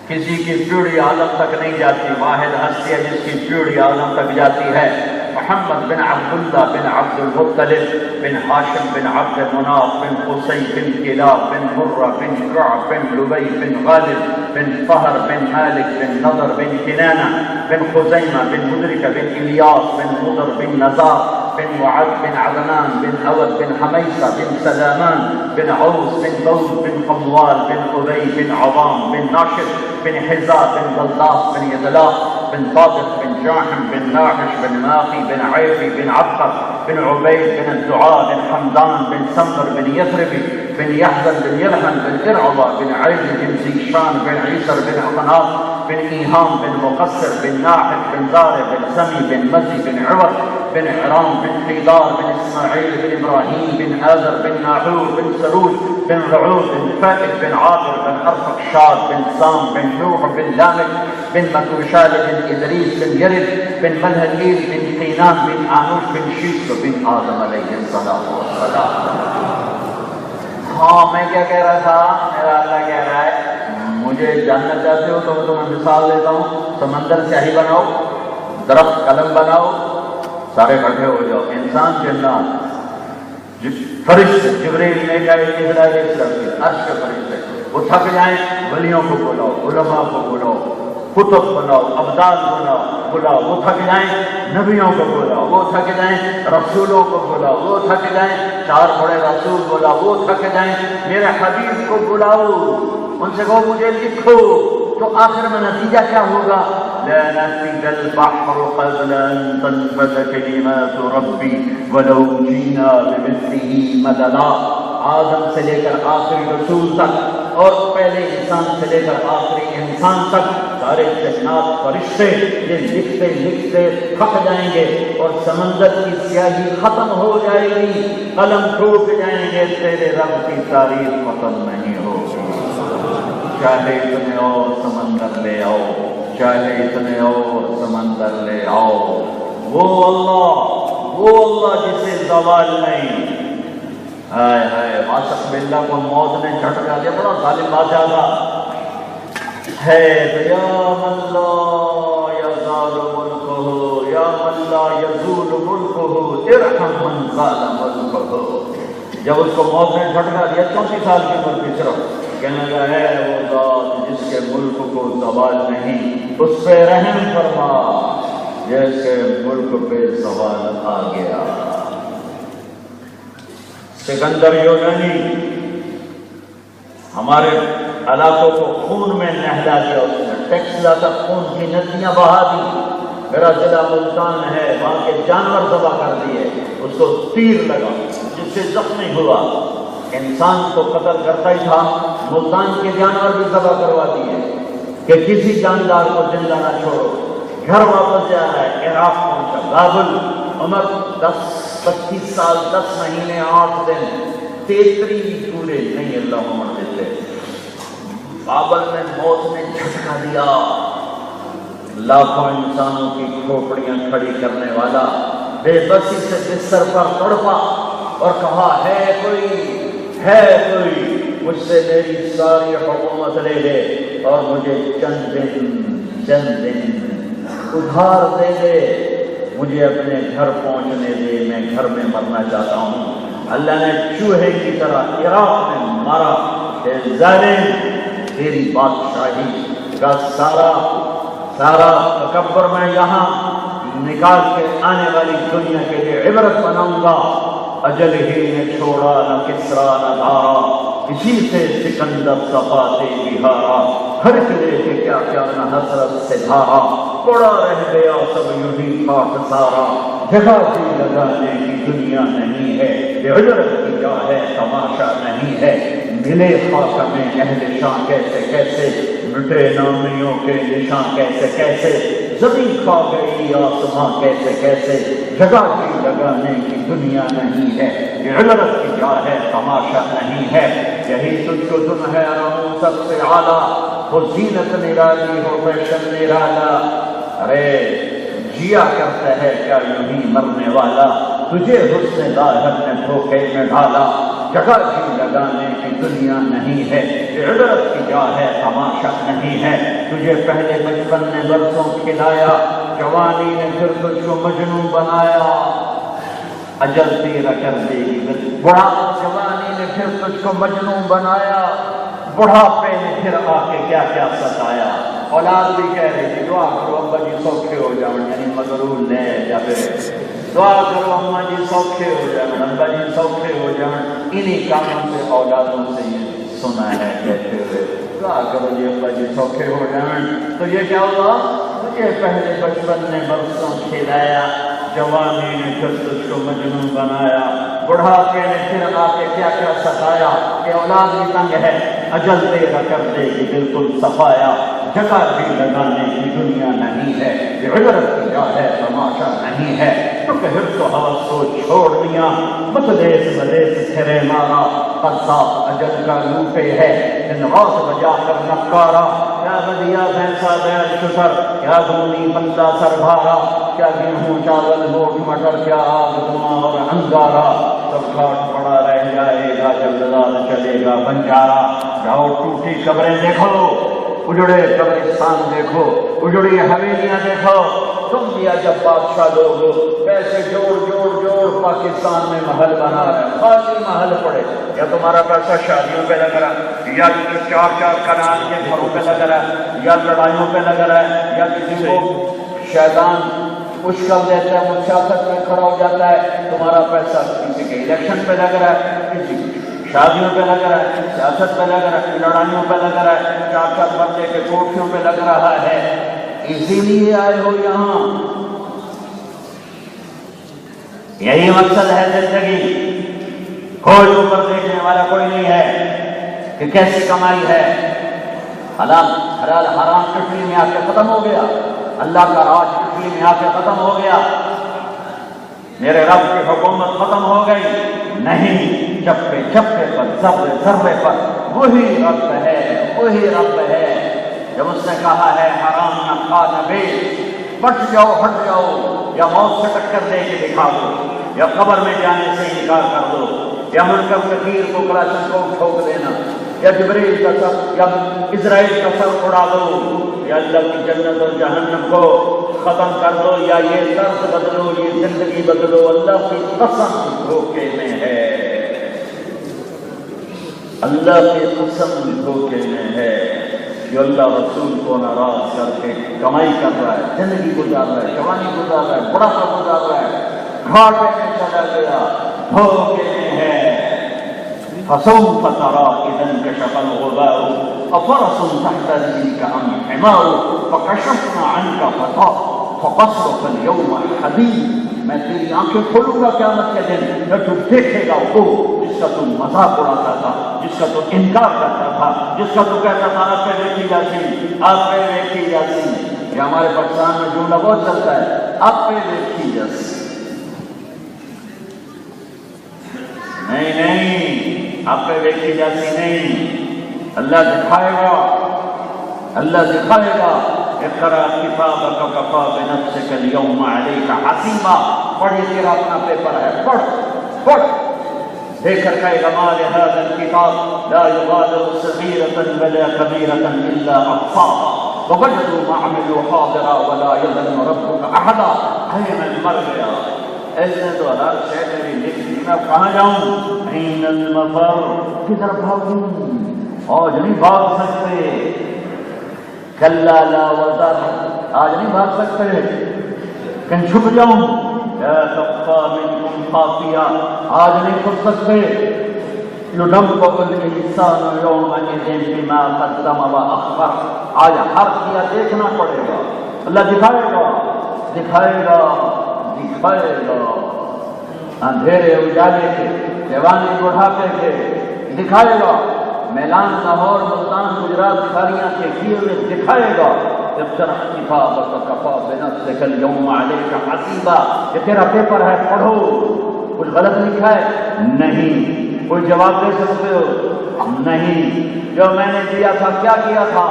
کسی کی پیڑھی عالم تک نہیں جاتی. واحد ہستی ہے جس کی پیڑھی عالم تک جاتی ہے. محمد بن عبداللہ بن عبد المطلب بن ہاشم بن عبد مناف بن قصی بن کلاب بن مرہ بن کعب بن لبی بن غالب بن فہر بن مالک بن نضر بن کنانہ بن خزیمہ بن مدرکہ بن الیاس بن مضر بن نزار بن وعد بن عدنان بن اود بن حمیسہ بن سلامان بن عوس بن دود بن قموال بن ابی بن عوام بن ناشد بن حزا بن بلداس بن یدلاس بن طابق بن جاحم بن ناحش بن ماقی بن عیفی بن عبقر بن عبید بن الدعاء بن حمدان بن سمر بن یثربی بن یحزن بن یرحن بن ارعبا بن عیل بن زیشان بن عیسر بن عقناط بن ایہام بن مقصر بن ناحل بن زارع بن سمی بن مزی بن عوض بن عرام بن حیدار بن اسماعیل بن ابراہیم بن آذر بن ناحور بن سروج بن رعود بن فائد بن عابر بن ارفق شاد بن سام بن نوح بن لامک بن متوشال بن ادریس بن یرد بن ملہیل بن قینان بن آنوش بن شیس بن آدم علیہ السلام. ہاں میں کیا کہہ رہا تھا، میرا اللہ کہہ رہا ہے مجھے جاننا چاہتے ہو تو میں تمہیں مثال دیتا ہوں. سمندر سیاہی بناؤ، درخت قلم بناؤ، سارے کھڑے ہو جاؤ، انسان جنات فرشتے جبریل میکائیل اسرائیل اسرائیل عرش کے فرشتے وہ تھک جائیں، ولیوں کو بلاؤ، علماء کو بلاؤ، کتب بلاؤ، ابدال بلاؤ، وہ تھک جائیں. نبیوں کو بلاؤ، وہ تھک جائیں. رسولوں کو بلاؤ، وہ تھک جائیں. 4 بڑے رسول بلاؤ، وہ تھک جائیں. میرے حبیب کو بلاؤ، ان سے کہو مجھے لکھو، تو آخر میں نتیجہ کیا ہوگا؟ لا نفد البحر قبل ان تنفد كلمات ربي ولو جئنا بمثله مددا. آدم سے لے کر آخری رسول تک اور پہلے انسان سے لے کر آخری انسان تک سارے جنات فرشتے یہ لکھتے لکھتے تھک جائیں گے اور سمندر کی سیاہی ختم ہو جائے گی، قلم ٹوٹ جائیں گے، تیرے رب کی تعریف ختم نہیں ہوگی. چاہے اتنے اور سمندر لے آؤ، چاہے اتنے اور سمندر لے آؤ، وہ اللہ جسے زوال نہیں. ہائے ہائے عاشق باللہ کو موت نے جھٹکا دیا، بڑا ظالم بادشاہ تھا ہے. یا من لا یزال ملکہ، یا من لا یزول ملکہ، ارحم من زال ملکہ. جب اس کو موت نے جھٹکا دیا 34 سال کی عمر کی صرف، کہنے لگا ہے وہ ذات جس کے ملک کو زوال نہیں، اس پہ رحم فرما جس کے ملک پہ زوال آ گیا. سکندر یونانی ہمارے علاقوں کو خون میں نہلا دیا، اس نے ٹیکسلا تک خون کی ندیاں بہا دی. میرا ضلع ملتان ہے، وہاں کے جانور ذبح کر دیے، اس کو تیر لگا جس سے زخمی ہوا. انسان کو قتل کرتا ہی تھا، ملتان کے جانور بھی ذبح کروا دیے کہ کسی جاندار کو زندہ نہ چھوڑو. گھر واپس جا رہا ہے، عراق پہنچا، بابل، عمر 25 سال 10 مہینے 8 دن 33 پورے نہیں اللہ عمر دیتے. بابل میں موت نے جھٹکا دیا، لاکھوں انسانوں کی کھوپڑیاں کھڑی کرنے والا بے بسی سے بستر پر تڑپا اور کہا ہے کوئی مجھ سے میری ساری حکومت لے لے اور مجھے چند دن ادھار دے دے، مجھے اپنے گھر پہنچنے دے، میں گھر میں مرنا چاہتا ہوں۔ اللہ نے چوہے کی طرح عراق میں مارا کہ ظالم، تیری بادشاہی کا سارا تکبر میں یہاں نکال کے آنے والی دنیا کے لیے عبرت بناؤں گا۔ اجل ہی نے چھوڑا نہ کسرا نہ دھارا، اسی سے سکندر صفا سے بہارا، ہر قلعے کے کیا کیا نہ حسرت سے دھارا، پڑا رہ گیا سب یوں ہی خاک سارا، جگہ بھی لگانے کی دنیا نہیں ہے، یہ عجرت کی جا ہے تماشا نہیں ہے، ملے خاک میں اہل شاہ کیسے کیسے، مٹے نامیوں کے نشاں کیسے کیسے، زمین کھا گئی آسمان کیسے کیسے، جگہ بھی لگانے کی دنیا نہیں ہے، یہ عبرت کی جا ہے تماشا نہیں ہے، یہی تجھ کو تم ہے رہوں سب سے اعلیٰ، وہ زینت نرالی ہو فیشن نرالا، ارے جیا کرتا ہے کیا یوں ہی مرنے والا، تجھے حسن ظاہر نے دھوکے میں ڈالا، جگہ بھی لگانے کی دنیا نہیں ہے، یہ عبرت کی جا ہے تماشا نہیں ہے، تجھے پہلے بچپن نے برسوں کھلایا، جوانی نے پھر تجھ کو مجنون بنایا، اجل تیرا کر دے گی بڑھا، جوانی نے پھر تجھ کو مجنون بنایا، بڑھاپے نے پھر آ کے کیا کیا ستایا۔ اولاد بھی کہہ رہی تھی دعا کرو ابا جی سوکھے ہو جاؤ، یعنی مغرور لے یا پھر دعا کرو اماں جی سوکھے ہو جاؤ، ابا جی سوکھے ہو جاؤ، انہی کاموں سے اولادوں سے یہ سنا ہے کہتے ہوئے دعا کرو جی ابا جی سوکھے ہو جائیں۔ تو یہ کیا ہوا، مجھے پہلے بچپن نے برسوں کھلایا، جوانی نے پھر تجھ کو مجنون بنایا، بڑھاپے نے پھر آ کے کیا کیا ستایا، کہ اولاد بھی تنگ ہے اجل تیرا کر دے گی بالکل صفایا، جگہ بھی لگانے کی دنیا نہیں ہے، یہ عبرت کی جا ہے تماشا نہیں ہے، تو کہر تو حوث کو چھوڑ دیا، متلیس پھرے مارا، قصہ اجل کا لوٹے ہے، دن رات بجا کر نکارا، کیا بدیا بھینسا بیل شتر، کیا دونی بندہ سر بھارا، کیا گیہوں چاول گوشت مٹر، کیا آگ دھواں اور انگارا، سب گھاٹ پڑا رہ جائے گا جب لال چلے گا بنجارا، جاؤ ٹوٹی قبریں دیکھو، اجڑے قبرستان دیکھو، اجڑی حویلیاں دیکھو، تم دیا جب بادشاہ لوگ پیسے جوڑ پاکستان میں محل بنا رہے ہیں، خالی محل پڑے، یا تمہارا پیسہ شادیوں پہ لگ رہا ہے، یا چار کنال کے گھروں پہ لگ رہا ہے، یا لڑائیوں پہ لگ رہا ہے، یا کسی کو شیطان اشکل دیتا ہے، وہ سیاست میں کھڑا ہو جاتا ہے، تمہارا پیسہ کسی کے الیکشن پہ لگ رہا ہے، کسی شادیوں پہ لگ رہا ہے، سیاست پہ لگ رہا ہے، لڑائیوں پہ لگ رہا ہے، چار بندے کے کوٹھیوں پہ لگ رہا ہے، اسی لیے آئے ہو یہاں، یہی مقصد ہے زندگی، کوئی اوپر دیکھنے والا کوئی نہیں ہے کہ کیسی کمائی ہے، حلال حرام کٹلی میں آ کے ختم ہو گیا، اللہ کا راج کٹلی میں آ کے ختم ہو گیا، میرے رب کی حکومت ختم ہو گئی، نہیں، چپے پر ذرے پر وہی رب ہے، جب اس نے کہا ہے حرام نہ کھا نہ بیچ، بٹ جاؤ ہٹ جاؤ، یا موت سے ٹکر دے کے دکھا دو، یا قبر میں جانے سے انکار کر دو، یا منکر نکیر کو کلاشن کو ٹھوک دینا، یا جبریل کا سر یا اسرائیل کا سر اڑا دو، یا اللہ کی جنت اور جہنم کو ختم کر دو، یا یہ طرز بدلو، یہ زندگی بدلو، اللہ کی قسم دھوکے میں ہے، اللہ کی قسم دھوکے میں ہے، جو اللہ رسول کو ناراض کر کے کمائی کر رہا ہے، زندگی گزار رہا ہے، جوانی گزار رہا ہے، بڑھاپا گزار رہا ہے، گھاٹے میں چلا گیا، دھوکے میں ہے، فسوف ترى إذا انكشف الغبار أفرس تحت رجلك أم حمار فكشفنا عنك غطاء فبصرك اليوم حديد، میں تیری آنکھیں کھولوں گا قیامت کے دن، پھر تو دیکھے گا وہ جس کا تم مذاق اڑاتا تھا، جس کا تم انکار کرتا تھا، جس کا تو کہتا تھا آپ پہ دیکھی جاتی، آپ پہ دیکھی جاتی، یہ ہمارے پاکستان میں جملہ بہت چلتا ہے، آپ پہ دیکھی جاتی، نہیں آپ پہ دیکھی جاتی نہیں، اللہ دکھائے گا، اللہ دکھائے گا، اقرأ کتابک کفی بنفسک اليوم علیک حسیبا، پڑھ، یہ تیرا اپنا پیپر ہے، پڑھ پڑھ. دیکھ کر کہے گا ما لهذا الكتاب لا يغادر صغيرة ولا كبيرة إلا أحصاها ووجدوا ما عملوا حاضرا ولا يظلم ربك أحدا. ہے میں مر گیا، اس نے تو ہر شے میری لکھ دی، میں کہاں جاؤں؟ عین المفر، کدھر بھاگوں؟ آج نہیں بھاگ سکتے. کلا لا وزر، آج نہیں بھاگ سکتے، کہیں چھپ جاؤں؟ لا تخفى منكم خافية، آج نہیں چھپ سکتے. ينبأ الإنسان يومئذ بما قدم وأخر، آج ہر کیا دیکھنا پڑے گا. اللہ دکھائے گا دکھائے گا دکھائے گا، اندھیرے اجالے کے، جوانی بڑھاپے کے دکھائے گا، میلان لاہور ملتان گجرات کھاریاں کے کیے ہوئے دکھائے گا. اقرأ کتابک کفی بنفسک اليوم علیک حسیبا، یہ تیرا پیپر ہے، پڑھو. کچھ غلط لکھا ہے؟ نہیں. کوئی جواب دے سکتے ہو؟ نہیں. جو میں نے دیا تھا کیا کیا تھا؟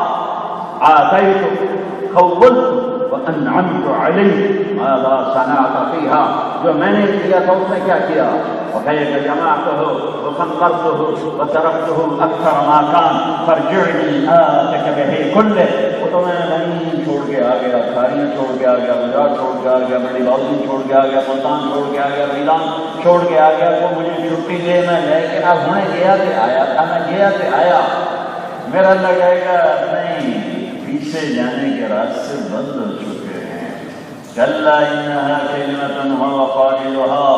آتیت خولت وانعمت علیک ماذا صنعت فیہا، جو میں نے دیا تھا اس نے کیا کیا؟ وکیف جمعتہ وفکرتہ وترکتہ اکثر ما کان فارجعنی آتک بہ کلہ. وہ تو میں نہیں چھوڑ کے آ گیا، کھاریاں چھوڑ کے آ گیا، گجرات چھوڑ کے آ گیا، بڑی باؤزی چھوڑ کے آ گیا، ملتان چھوڑ کے آ گیا، میلان چھوڑ کے آ گیا. وہ مجھے چھٹی دے میں لے کے اب میں گیا کہ آیا تھا، میں گیا کہ آیا. میرا لگے گا نہیں، پیچھے جانے کے راستے بند ہو چکے ہیں. کلا انہا کلمۃ هو قائلها،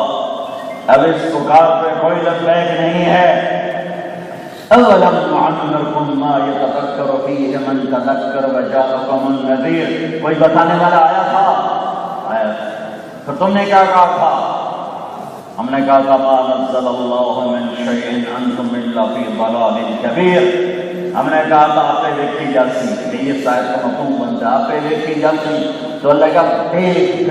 اب اس پکار پہ کوئی لبیک نہیں ہے. اولم نعمرکم ما یتذکر فیہ من تذکر وجاءکم النذیر، کوئی بتانے والا آیا تھا؟ آیا تھا. تو تم نے کیا کہا تھا؟ ہم نے کہا تھا ما نزل اللہ من شیء انتم الا فی ضلال کبیر. ہم نے کہا تھا آپ پہ دیکھی جاتی، یہ شاید کا مفہوم بنتا ہے، آپ پہ دیکھی جاتی. تو اللہ کا دیکھ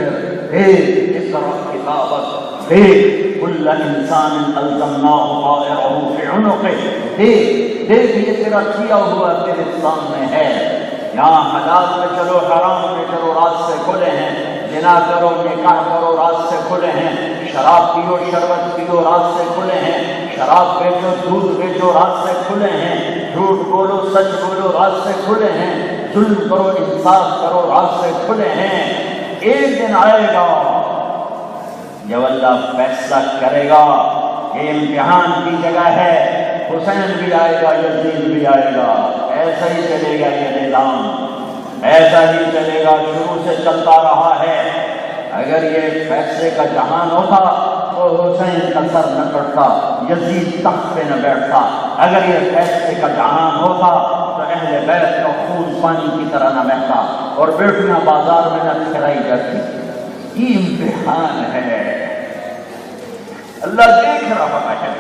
اقرأ کتابک، دیکھ کل انسان الزمناہ طائرہ فی عنقہ، دیکھ یہ تیرا کیا ہوا تیرے سامنے ہے. یہاں حلال میں چلو، حرام میں چلو، راستے کھلے ہیں. زنا کرو، نکاح کرو، راستے کھلے ہیں. شراب پیو، شربت پیو، راستے کھلے ہیں. شراب بیچو، دودھ بیچو، راستے کھلے ہیں. جھوٹ بولو، سچ بولو، راستے کھلے ہیں. ظلم کرو، انصاف کرو، راستے کھلے ہیں. ایک دن آئے گا جب اللہ فیصلہ کرے گا. یہ امتحان کی جگہ ہے. حسین بھی آئے گا، یزید بھی آئے گا. ایسا ہی چلے گا یہ نظام، ایسا ہی چلے گا، شروع سے چلتا رہا ہے. اگر یہ فیصلے کا جہان ہوتا تو حسین کا سر نہ کٹتا، یزید تخت پہ نہ بیٹھتا. اگر یہ فیصلے کا جہان ہوتا تو اہل بیت کا خون پانی کی طرح نہ بہتا اور بیٹیاں بازار میں نہ کھلائی جاتی. یہ امتحان ہے، اللہ دیکھ رہا ہے.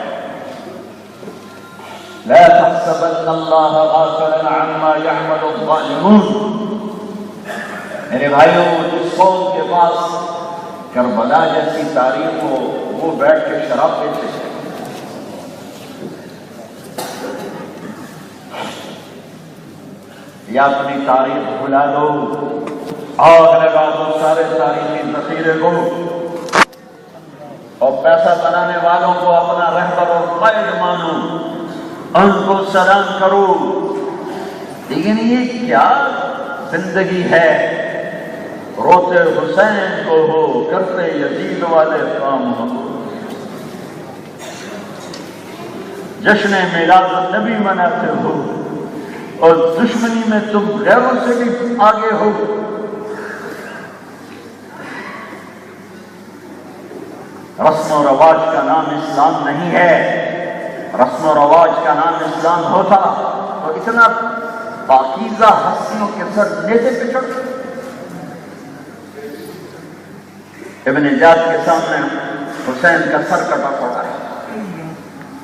لا تحسبن اللہ غافلا عما يعمل الظالمون. میرے بھائیوں، جس قوم کے پاس کربلا جیسی تاریخ ہو وہ بیٹھ کے شراب پیتے ہیں. یا اپنی تاریخ بھلا دو، آگ لگا دو سارے تاریخی ذخیرے کو، اور پیسہ بنانے والوں کو اپنا رہبر اور قائد مانو، ان کو سلام کرو. لیکن یہ کیا زندگی ہے؟ روتے حسین کو ہو، کرتے یزید والے کام ہو. جشن میلاد النبی مناتے ہو اور دشمنی میں تم غیروں سے بھی آگے ہو. رسم و رواج کا نام اسلام نہیں ہے. رسم و رواج کا نام اسلام ہوتا تو اتنا پاکیزہ ہستیوں کے سر نیزے پہ چڑھتے. ابن جاد کے سامنے حسین کا سر کٹا پڑا ہے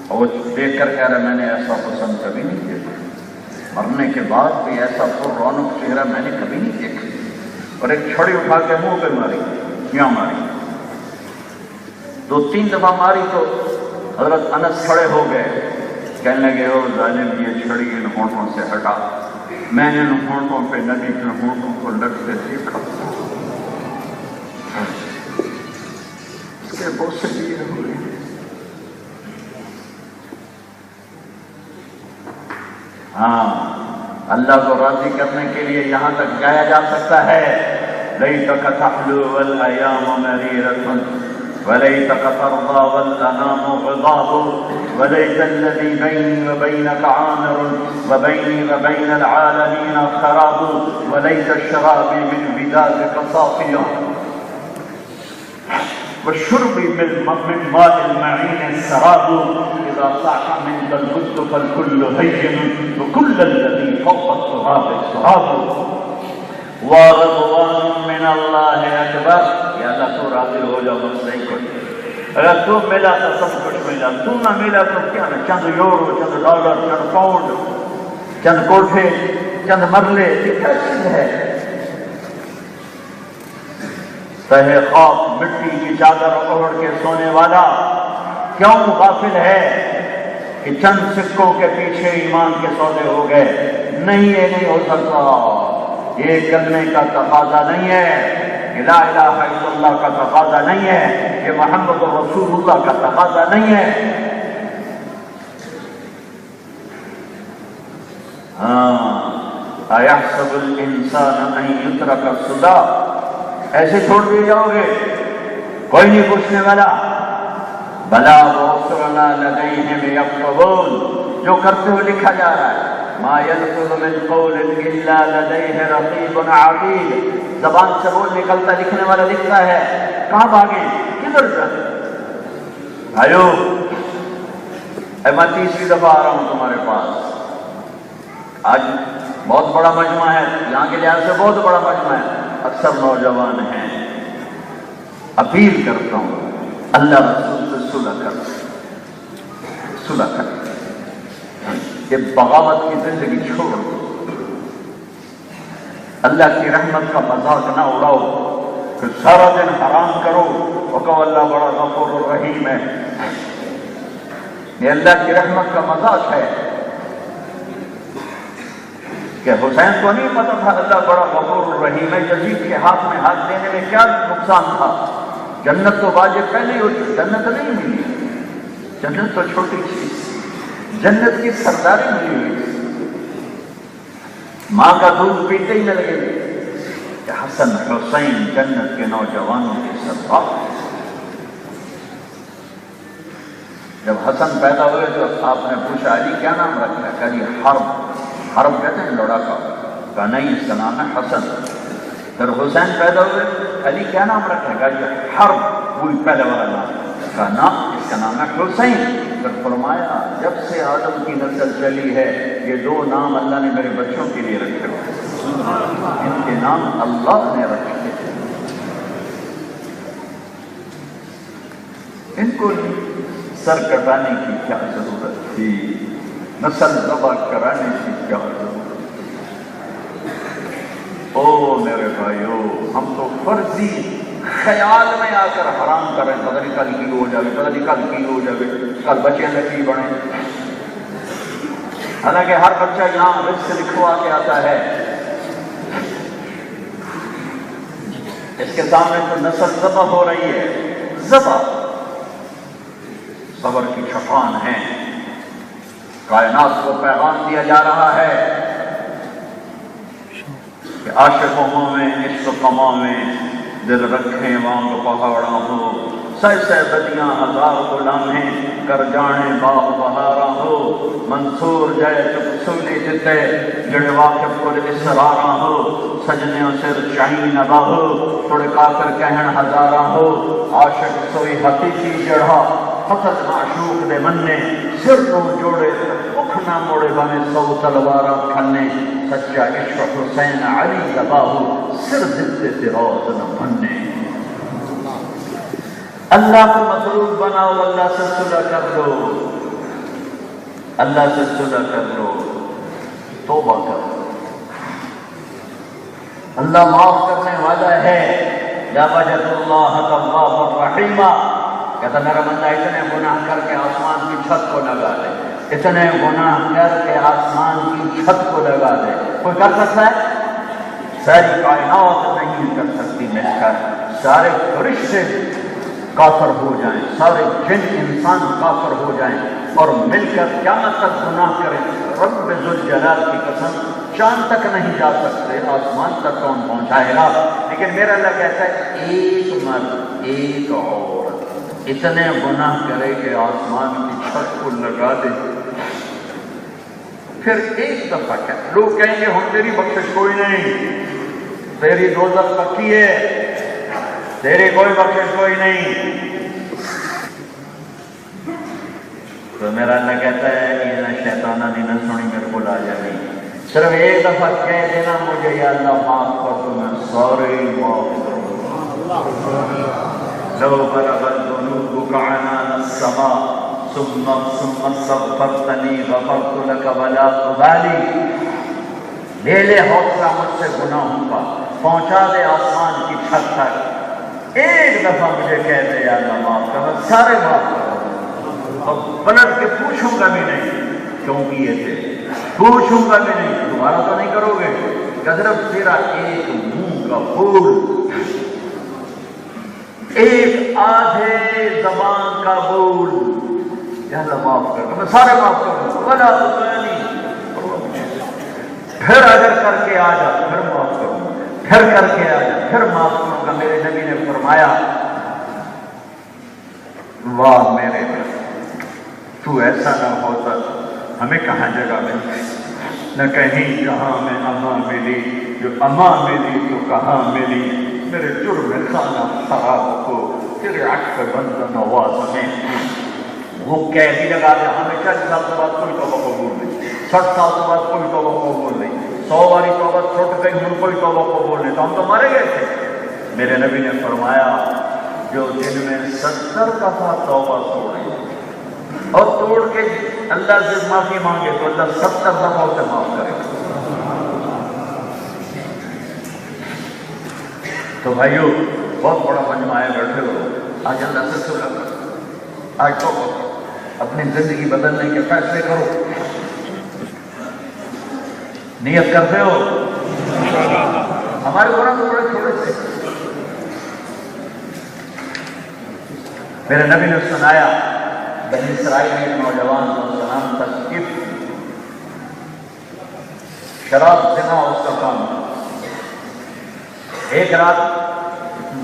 اور وہ دیکھ کر کہہ رہا میں نے ایسا حسن کبھی نہیں دیکھا. مرنے کے بعد بھی ایسا پر رونق چہرہ میں نے کبھی نہیں دیکھا. اور ایک چھڑی اٹھا کے منہ پہ ماری، یہاں ماری، 2-3 دفعہ ماری تو حضرت انس کھڑے ہو گئے. کہنے لگے او ظالم، یہ چھڑی ان ہونٹوں سے ہٹا. میں نے ان ہونٹوں پہ نبی کے ہونٹوں کو لگتے دیکھا. اللہ کو راضی کرنے کے لیے یہاں تک گایا جا سکتا ہے، لیتک تحلو والایام مریرۃ ولیتک ترضى والانام غضاب وليت الذي بيني وبينك عامر وبيني وبين العالمين خراب وليت الشرابي من ودادك صافيا والشرب من ماء المعين السراب إذا صاح منك البد فالكل هين وكل الذي فوق التراب التراب ورضوان من اللہ اکبر. یا اللہ تو راضی ہو جاؤ بس نہیں کچھ. اگر تو ملا تو سب کچھ ملا، تو نہ ملا تو کیا نا، چند یورو، چند ڈالر، چند پاؤنڈ، چند کوٹھے، چند مرلے، یہ کیا چیز ہے؟ تہ خواب مٹی کی چادر اوڑھ کے سونے والا کیوں غافل ہے کہ چند سکوں کے پیچھے ایمان کے سودے ہو گئے؟ نہیں، یہ نہیں ہو سکتا. یہ کرنے کا تقاضا نہیں ہے، لا الہ الا اللہ کا تقاضا نہیں ہے، یہ محمد رسول اللہ کا تقاضا نہیں ہے. ایحسب الانسان ان یترک سدی، ایسے چھوڑ دیے جاؤ گے، کوئی نہیں پوچھنے والا. بلا وَرُسُلُنَا لَدَيْهِمْ يَكْتُبُونَ، جو کرتے ہوئے لکھا جا رہا ہے. ما يلفظ من قول الا لديه رقيب عتيد، زبان سے بول نکلتا لکھنے والا لکھتا ہے. کہاں بھاگے، کدھر جائیں؟ بھائیو، میں تیسری دفعہ آ رہا ہوں تمہارے پاس. آج بہت بڑا مجمع ہے، یہاں کے لحاظ سے بہت بڑا مجمع ہے، اکثر نوجوان ہیں. اپیل کرتا ہوں اللہ رسول سے صلح کر، یہ بغاوت کی زندگی چھوڑ دو. اللہ کی رحمت کا مذاق نہ اڑاؤ کہ سارا دن حرام کرو اور کہو اللہ بڑا غفور الرحیم ہے. یہ اللہ کی رحمت کا مذاق ہے کہ حسین کو نہیں پتا تھا اللہ بڑا غفور الرحیم ہے. یزید کے ہاتھ میں ہاتھ دینے میں کیا نقصان تھا؟ جنت تو واجب پہلے ہی ہوتی، جنت نہیں ملی. جنت تو چھوٹی چیز، جنت کی سرداری ملی ہوئی. ماں کا دودھ پیتے ہی نہ لگے کہ حسن حسین جنت کے نوجوانوں کی سردار. جب حسن پیدا ہوئے تو آپ نے پوچھا علی کیا نام رکھا ہے؟ کہا جی حرب کہتے ہیں لڑاکا. کہا نہیں، اس کا نام ہے حسن. پھر حسین پیدا ہوئے، علی کیا نام رکھا ہے؟ کہا جی حرب، وہی پہلے والا نام. کہا نام اس کا نام ہے حسین. پھر فرمایا جب سے آدم کی نسل چلی ہے یہ دو نام اللہ نے میرے بچوں کے لیے رکھے ہوئے، ان کے نام اللہ نے رکھے. ان کو سر کٹانے کی کیا ضرورت تھی؟ نسل ذبح کرانے کی کیا ضرورت تھی؟ او میرے بھائیو، ہم تو فرضی خیال میں آ کر حرام کریں، پتہ نہیں کل کی ہو جائے، پتہ نہیں کل کی ہو جائے، کل بچے نکی بڑھیں. حالانکہ ہر بچہ یہاں رزق لکھوا کے آتا ہے. اس کے سامنے تو نسل ذبح ہو رہی ہے. ذبح صبر کی چھپان ہے. کائنات کو پیغام دیا جا رہا ہے کہ عاشقوں میں عشق کما میں دل رکھیں وانگ پہاڑا ہو. سہ بدیاں ہزار غلامیں کر جانے باغ بہارا ہو. منصور جائے چپ سولی جتے جڑے واقف کو اسرارا ہو. سجنوں سر چاہی نبا ہو تھوڑے کافر کہن ہزارا ہو. عاشق سوئی حقیقی جڑھا فقط معشوق دے مننے. سر نو جوڑے اکھ نہ موڑے بانے سو تلوارا کھنے. سچا عشق حسین علی دباہو سر زدے تیراز نہ بھنے. اللہ کو مطلوب بناؤ، اللہ سے صلح کر لو، اللہ سے صلح کر لو، توبہ کرو. اللہ معاف کرنے والا ہے. یا وجد اللہ توابا رحیما. کہتا میرا بندہ اتنے گناہ کر کے آسمان کی چھت کو لگا دے، اتنے گناہ کر کے آسمان کی چھت کو لگا دے. کوئی کر سکتا ہے؟ ساری کائنات نہیں کر سکتی مل کر. سارے فرشتے کافر ہو جائیں، سارے جن انسان کافر ہو جائیں اور مل کر قیامت تک گناہ کریں، رب ذوالجلال کی قسم چاند تک نہیں جا سکتے، آسمان تک کون پہنچائے گا؟ لیکن میرا اللہ کہتا ہے ایک مرد ایک عورت اتنے گناہ کرے کہ آسمان کی چھت کو لگا دے، پھر ایک دفعہ کہ لوگ کہیں گے ہم تیری بخشش کوئی نہیں، تیری دوزخ پکی ہے، تیری کوئی بخشش کوئی نہیں، تو میرا اللہ کہتا ہے یہ نہ شیطانہ دی نہ سنی میرے کو لا جائے، صرف ایک دفعہ کہہ دینا مجھے یا اللہ معاف کر تو میں سارے معاف کروں۔ لو بلغت ذنوبك عنان السماء ثم استغفرتنی غفرت لك ولا ابالی، لے لے حوصلہ مجھ سے گناہوں کا، پہنچا دے آسمان کی چھت تک، ایک دفعہ مجھے کہہ دے یا اللہ معاف کر، میں سارے معاف کروں، اور پلٹ کے پوچھوں گا بھی نہیں کیوں کیے تھے، پوچھوں گا بھی نہیں، تمہارا تو نہیں کرو گے، صرف تیرا ایک منہ کا بول، ایک آدھے زبان کا بول، یا اللہ معاف کر، میں سارے معاف کروں، ولا ابالی، پھر اگر کر کے آ جا پھر معاف کروں، پھر کر کے آ جا پھر معاف کروں گا۔ میرے نبی نے فرمایا واہ میرے تو ایسا نہ ہوتا ہمیں کہاں جگہ ملتی، نہ کہیں جہاں میں اما ملی، جو اما ملی تو کہاں ملی، میرے جرم خانہ خراب کو تیرے عکس بند نواز میں، وہ قیدی لگا دے، ہمیں 40 سال کے بعد کوئی توبہ قبول نہیں، 60 سال کے بعد کوئی توبہ قبول نہیں، 100 باری توبہ چھوٹ گئی ہم کوئی توبہ قبول نہیں، تو ہم تو مارے گئے تھے۔ میرے نبی نے فرمایا جو دن میں 70 دفعہ توبہ توڑے اور توڑ کے اللہ سے معافی مانگے تو اللہ 70 دفعہ اسے معاف کرے گا۔ تو بھائیو بہت بڑا مجمع ہے، بیٹھے ہو، آج اللہ سے توبہ کرو، آج توبہ کرو، اپنی زندگی بدلنے کے فیصلے کرو، نیت کرتے ہو؟ ہمارے قرآن تو بڑے تھوڑے سے، میرے نبی نے سنایا بنی اسرائیل میں ایک نوجوان کو سلام تک شراب زنا اس کا کام، ایک رات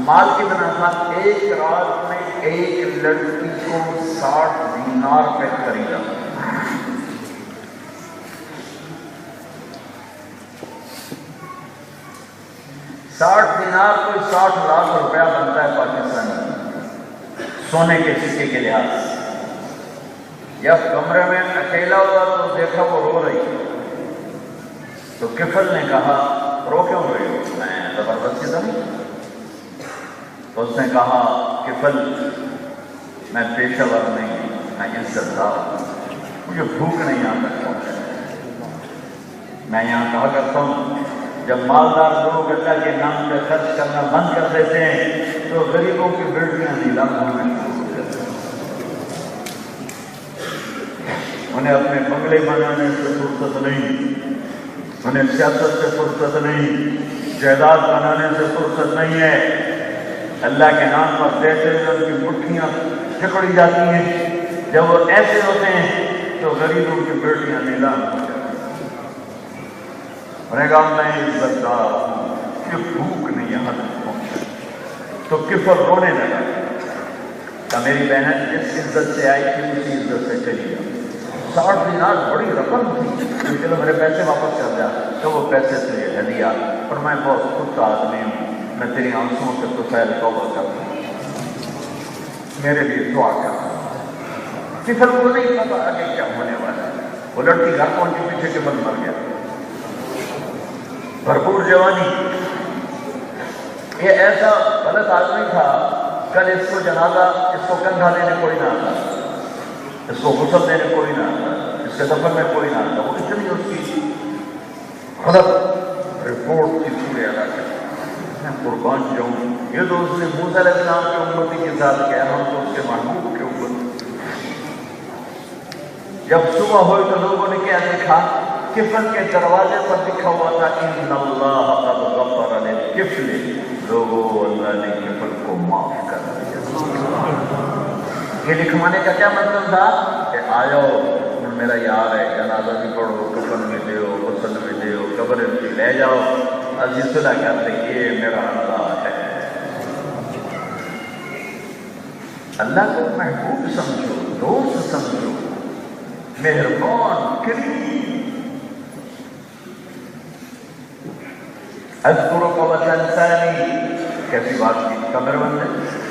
مال کتنا تھا، ایک رات میں ایک لڑکی کو 60 دینار پہ خریدا، 60 دینار کوئی 60 لاکھ روپیہ بنتا ہے پاکستانی سونے کے سکے کے لحاظ سے۔ جب کمرے میں اکیلا ہوا تو دیکھا وہ رو رہی، تو کفل نے کہا رو کیوں رہی ہو، میں زبردستی تو نہیں، تو اس نے کہا کفل میں پیشہ ور نہیں، میں عزت دار ہوں، مجھے بھوک نہیں یہاں تک پہنچا، میں یہاں کہا کرتا ہوں جب مالدار لوگ اللہ کے نام پہ خرچ کرنا بند کر دیتے ہیں تو غریبوں کی بیٹیاں نیلام ہونے شروع ہو جاتی ہیں، انہیں اپنے بنگلے بنانے سے فرصت نہیں، انہیں سیاست سے فرصت نہیں، جائیداد بنانے سے فرصت نہیں ہے، اللہ کے نام پر دیتے ہوئے ان کی مٹھیاں جکڑی جاتی ہیں، جب وہ ایسے ہوتے ہیں تو غریبوں کی بیٹیاں نیلام ہو جاتی ہیں۔ انہیں کہا میں عزت دار ہوں، کہ بھوک نہیں یہاں تک پہنچا، تو کفر رونے لگا کہ میری بہن جس عزت سے آئی تھی اسی عزت سے چلی گئی، 60 دینار بڑی رقم تھی، چلو میرے پیسے واپس کر دیا، تو وہ پیسے سے ہدیہ، اور میں بہت خود کا آدمی ہوں، میں تیری آنسوں سے تو فیل توبہ کرتا ہوں، میرے لیے دعا کرتا ہوں۔ کفر کو نہیں پتا آگے کیا ہونے والا ہے، وہ لڑکی گھر پہنچی پیچھے کے بند مر گیا، بھرپور جوانی، یہ ایسا غلط آدمی تھا، کل اس کو جنازہ، اس کو کندھا دینے کوئی نہ آتا، اس کو غسل دینے کوئی نہ آتا، اس کے دفن میں کوئی نہ آتا، وہ اتنی اس کی غلط رپورٹ تھی پورے علاقے میں، قربان جاؤں، یہ تو اس نے موسیٰ علیہ السلام کی امتی کے ساتھ کیا، ہم تو اس کے محبوب کے اوپر۔ جب صبح ہوئی تو لوگوں نے کیا دیکھا، کفن کے دروازے پر لکھا ہوا تھا ان اللہ قد غفر للکفل، لوگوں اللہ نے کفن کو معاف کر دیا۔ یہ لکھوانے کا کیا مطلب تھا کہ آؤ میرا یار ہے، جنازہ بھی پڑھو، کفن بھی دیو، غسل بھی دیو، قبر بھی لے جاؤ، اسی صلح کرتے یہ میرا اللہ ہے۔ اللہ کو محبوب سمجھو، دوست سمجھو، مہربان کریم۔ اذکرک وتنسانی، کیسی بات کی کمر بندے،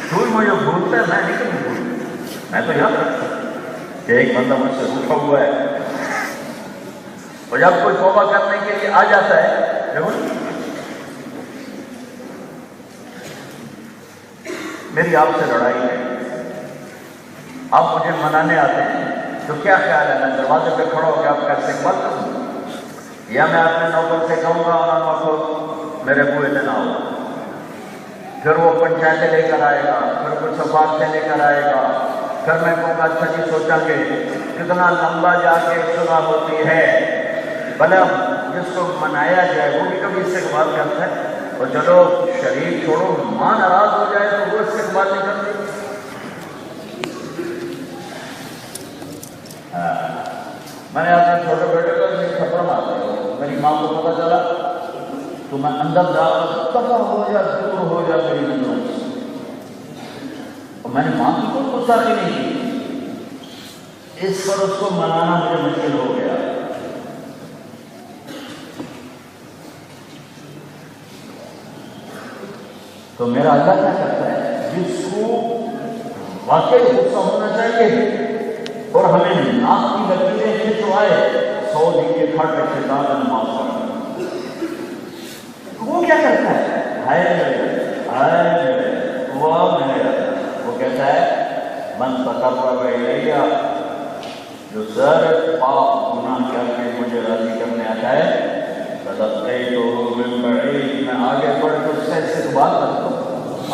تو مجھے بھولتا ہے، میں نہیں کبھی بھولتا، میں تو یاد رکھتا ہوں کہ ایک بندہ مجھ سے روٹھا ہوا ہے، اور جب کوئی توبہ کرنے کے لیے آ جاتا ہے، دیکھو میری آپ سے لڑائی ہے، آپ مجھے منانے آتے ہیں، تو کیا خیال ہے میں دروازے پہ کھڑا ہو کے آپ کا استقبال کروں، یا میں اپنے نوکر سے کہوں گا علامہ کو میرے بوئے سے نہ ہو، پھر وہ پنچایتیں لے کر آئے گا، پھر کوئی سفارتیں لے کر آئے گا، پھر میں کہوں گا اچھا جی سوچا کہ کتنا لمبا جا کے سنا ہوتی ہے، بھلا جس کو منایا جائے وہ بھی کبھی استقبال کرتا ہے، اور چلو شریف چھوڑو، ماں ناراض ہو جائے تو وہ استقبال نہیں کرتی۔ میں نے اپنے چھوٹے بیٹے کو ایک تھپڑ مار دیا، میری ماں کو پتہ چلا تو میں اندر جا تباہ ہو جا، دور ہو جا میری نظروں سے، اور میں نے ماں کی کوئی گستاخی نہیں کی، اس پر اس کو منانا مجھے مشکل ہو گیا۔ تو میرا اللہ کیا کرتا ہے، جس کو واقعی غصہ ہونا چاہیے اور ہمیں ناک کی لکیریں کھنچوائے، 100 دن کے کھٹ شیطان نے معاف کر، وہ کیا کرتا ہے، ہائے میرے وہ کہتا ہے من تقرب الیہ، جو سر پاپ گناہ کر کے مجھے راضی کرنے آتا ہے، فلقیتہ من بعید، میں آگے بڑھ کے اس سے استقبال کرتا ہوں،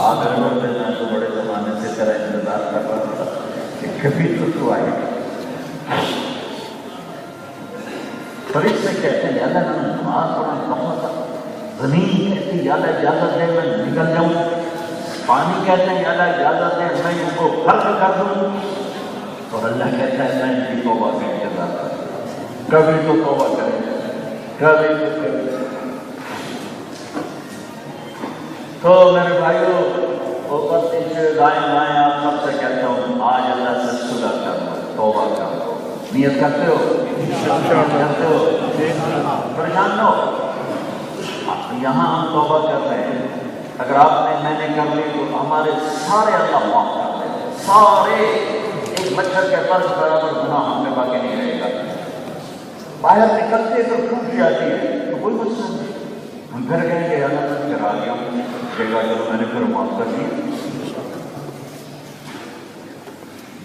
آگے بڑھ کے میں تو بڑے زمانے سے تیرا انتظار کر رہا تھا کہ کبھی تو آئے۔ فرشتے سے کہتے ہیں یا اللہ میں نماز پڑھنا کہاں تھا، زمین کہتی ہے یا اللہ اجازت دے میں نکل جاؤں، پانی کہتے ہیں یا اللہ اجازت دے میں ان کو خرچ کر دوں، اور اللہ کہتا ہے میں ان کی توبہ کا انتظار کروں، کبھی تو توبہ کریں، کبھی تو کریں۔ تو میرے بھائیوں، اوپر پیچھے دائیں بائیں آپ سب سے کہتا ہوں آج اللہ سے صلح کر لو، توبہ کر لو، نیت کرتے ہو، کرتے ہو، پریشان نہ ہو، یہاں ہم توبہ کر رہے ہیں، اگر آپ نے میں نے کر لی تو ہمارے سارے اللہ معاف کر دیں، سارے، ایک مچھر کے فرض برابر گناہ ہم میں باقی نہیں رہے گا، باہر نکلتے تو ٹوٹ جاتی ہے تو کوئی مسئلہ نہیں، ہم گھر کہیں گے اللہ سے کرا دیا، کہے گا چلو میں نے پھر معاف کر دیا،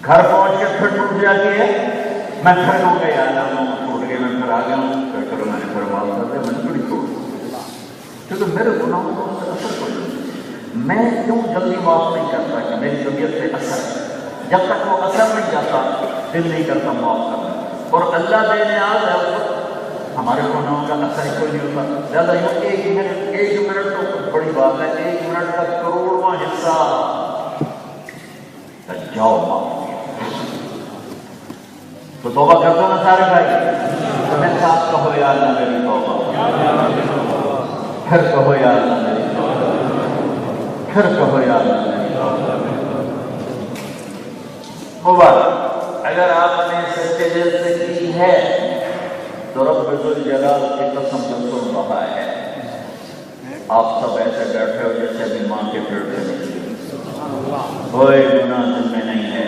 گھر پہنچ کے پھر ٹوٹ جاتی ہے، میں پھر ہو گیا اللہ ٹوٹ گئے، میں پھر آ گیا ہوں، پھر چلو میں نے پھر معاف کر دیا، میں نے بڑی ٹوٹ کیونکہ میرے گناہوں کو اس سے اثر پڑتا، میں کیوں جلدی معاف نہیں کرتا کہ میری طبیعت پہ اثر ہے، جب تک وہ اثر نہیں جاتا دل نہیں کرتا معاف کرنا، اور اللہ دینے آ ہے ہمارے گناہوں کا اثر کوئی نہیں ہوتا، زیادہ یوں ایک منٹ تو بڑی بات ہے، 1 منٹ کا کروڑواں حصہ جاؤ معاف، تو توبہ کر دو نا سارے بھائی، میں ساتھ کہو یا اللہ میری توبہ، پھر کہو یا اللہ میری توبہ، پھر کہو یا اللہ میری توبہ۔ مبارک، اگر آپ نے سچے دل سے کی ہے تو رب ذوالجلال کی قسم جو سن رہا ہے، آپ سب ایسے بیٹھے ہو جیسے ابھی ماں کے پیٹ میں نکلی، کوئی گناہ دل میں نہیں ہے،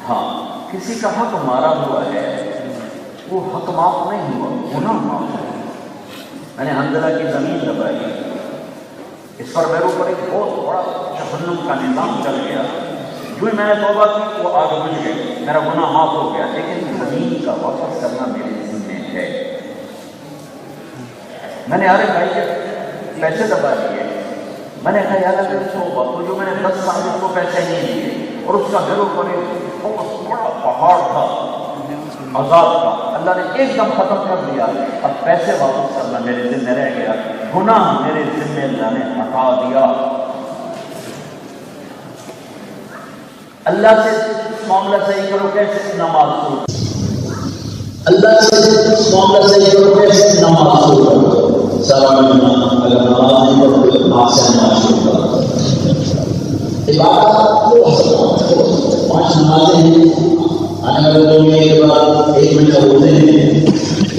ہاں کسی کا حق مارا ہوا ہے، وہ حق معاف نہیں ہوا، گناہ معاف ہے۔ میں نے حنظلہ کی زمین دبائی، اس پر میرے اوپر ایک بہت بڑا جہنم کا نظام چل گیا، جو میں نے توبہ کی وہ آگ بجھ گئی، میرا گناہ معاف ہو گیا، لیکن زمین کا واپس کرنا میرے ذمہ ہے۔ میں نے ارے بھائی کے پیسے دبا دیے، میں نے کہا یار اگر توبہ، تو جو میں نے 10 سال اس کو پیسے نہیں دیے، اور اس کا میرے اوپر ایک بہت بڑا پہاڑ تھا عذاب کا، اللہ نے ایک دم ختم کر دیا، اب پیسے واپس کرنا میرے ذمہ رہ گیا، گناہ میرے ذمہ اللہ نے ہٹا دیا۔ اللہ سے معاملہ صحیح کرو کیسے نماز شروع، اللہ سے معاملہ صحیح کرو کیسے نماز شروع کرو. سلام اگر نماز نہیں پڑھتے آپ سے نماز شروع کرو. عبادت 5 نمازیں ہیں، آنے والے دو مہینے کے بعد 1 مہینہ ہوتے ہیں.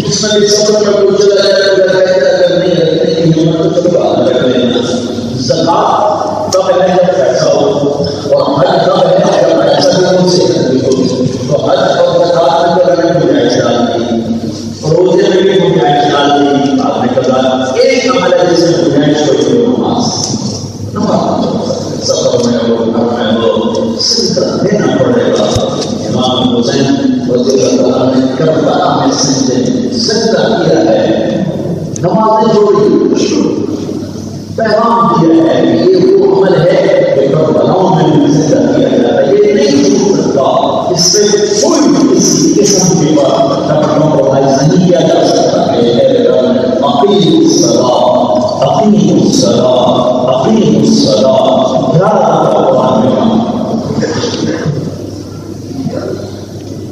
اس میں بھی سفر میں کچھ اگر نہیں رکھتے ہیں ہمت تو چلو بات رکھ لینا. زکات تب ہے جب پیسہ ہو، اور حج تب ہے جب پیسہ بھی ان سے کرنی ہو. تو حج اور زکات میں تو ہمیں گنجائش ڈال دی، روزے میں بھی گنجائش ڈال دی. آپ نے کہا ایک عمل ہے جس میں گنجائش ہوئی ہے نماز. سفر میں ہو، گھر میں ہو، سجدہ دینا پڑے گا. امام حسین رضی اللہ عنہ نے کربلا میں سجدہ کیا ہے. نمازیں جوڑی پیغام دیا ہے کہ یہ وہ عمل ہے کہ کربلاؤں میں بھی سجدہ کیا جاتا ہے. یہ نہیں چھوٹ سکتا، اس سے کوئی کسی قسم کی بات کمپرومائز نہیں کیا جا سکتا. اقیموا الصلاۃ اقیموا الصلاۃ اقیموا الصلاۃ.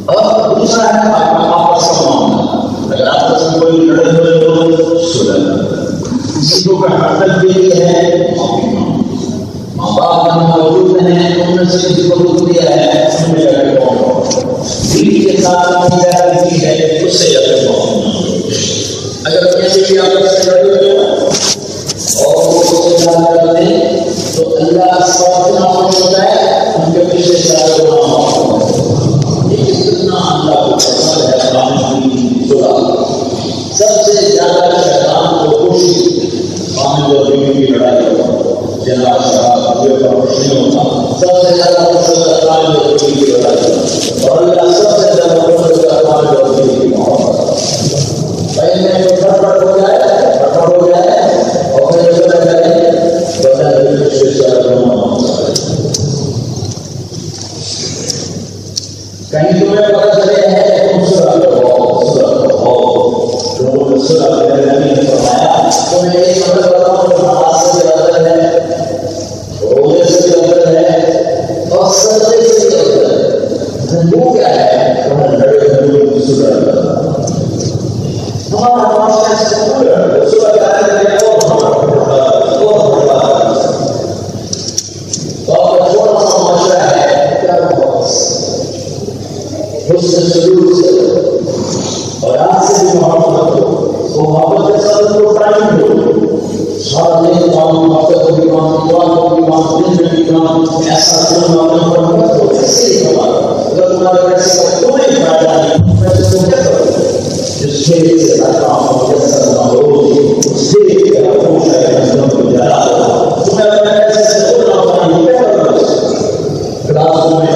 اور دوسرا ہے آپس کا معاملہ. اگر آپس میں کوئی لڑے ہوئے ہو سلح، کسی کو حرکت کے لیے ہے ماں باپ میں موجود ہیں، ان میں سے کسی کو دکھ دیا ہے ان میں جا کے پہنچو. بیوی کے ساتھ کی ہے اس سے جا کے پہنچو. اگر کیسے بھی آپس سے لڑے ہوئے اور وہ اس سے کرتے ہیں تو اللہ سب خوش ہوتا ہے، ان کے پیچھے سارے گناہ معاف ہوتے ہیں. لیکن کتنا اللہ کو پسند ہے کام کی صلح. سب سے زیادہ شیطان کو خوشی خامد اور بیوی کی لڑائی ہو، جناب شراب یہ پر خوش نہیں ہوتا. سب سے زیادہ خوش ہوتا ہے خامد اور بیوی کی لڑائی ہو، اور اللہ سب سے زیادہ خوش ہوتا ہے خامد اور بیوی کی محبت. پہلے گھر ہو جائے اور پھر کہیں تمہیں پتہ چلے ہے تم صلح کرو. لوگوں نے صلح کرنے نبی نے فرمایا تمہیں ایک عمل بتاؤں جو نماز سے بھی افضل ہے، روزے سے بھی افضل ہے، اور صدقے سے بھی افضل ہے. وہ کیا ہے؟ تمہیں لڑے ہوئے کی صلح کرنا. ہمارا معاشرہ سے صلح کرنے کے اور چھوٹا سا معاشرہ ہے کیا اس سے سلوک سے اور آج سے بھی محبت ہو. وہ محبت کے ساتھ کو ٹائم دو. سارا دن کام ہفتے کو بھی کام اتوار کو بھی کام دن میں بھی کام ایسا کرنا تو ایسے ہی کرنا. اگر تمہارے پیسے کا کوئی فائدہ نہیں پیسے کو کیا کرو؟ جس کھیل سے کام ہو جیسا نہ ہو اس کھیل کے خوش ہے کو جلا دو. تمہیں اپنے پیسے سے کوئی نہ ہوتا نہیں کیا کرو؟ کلاس میں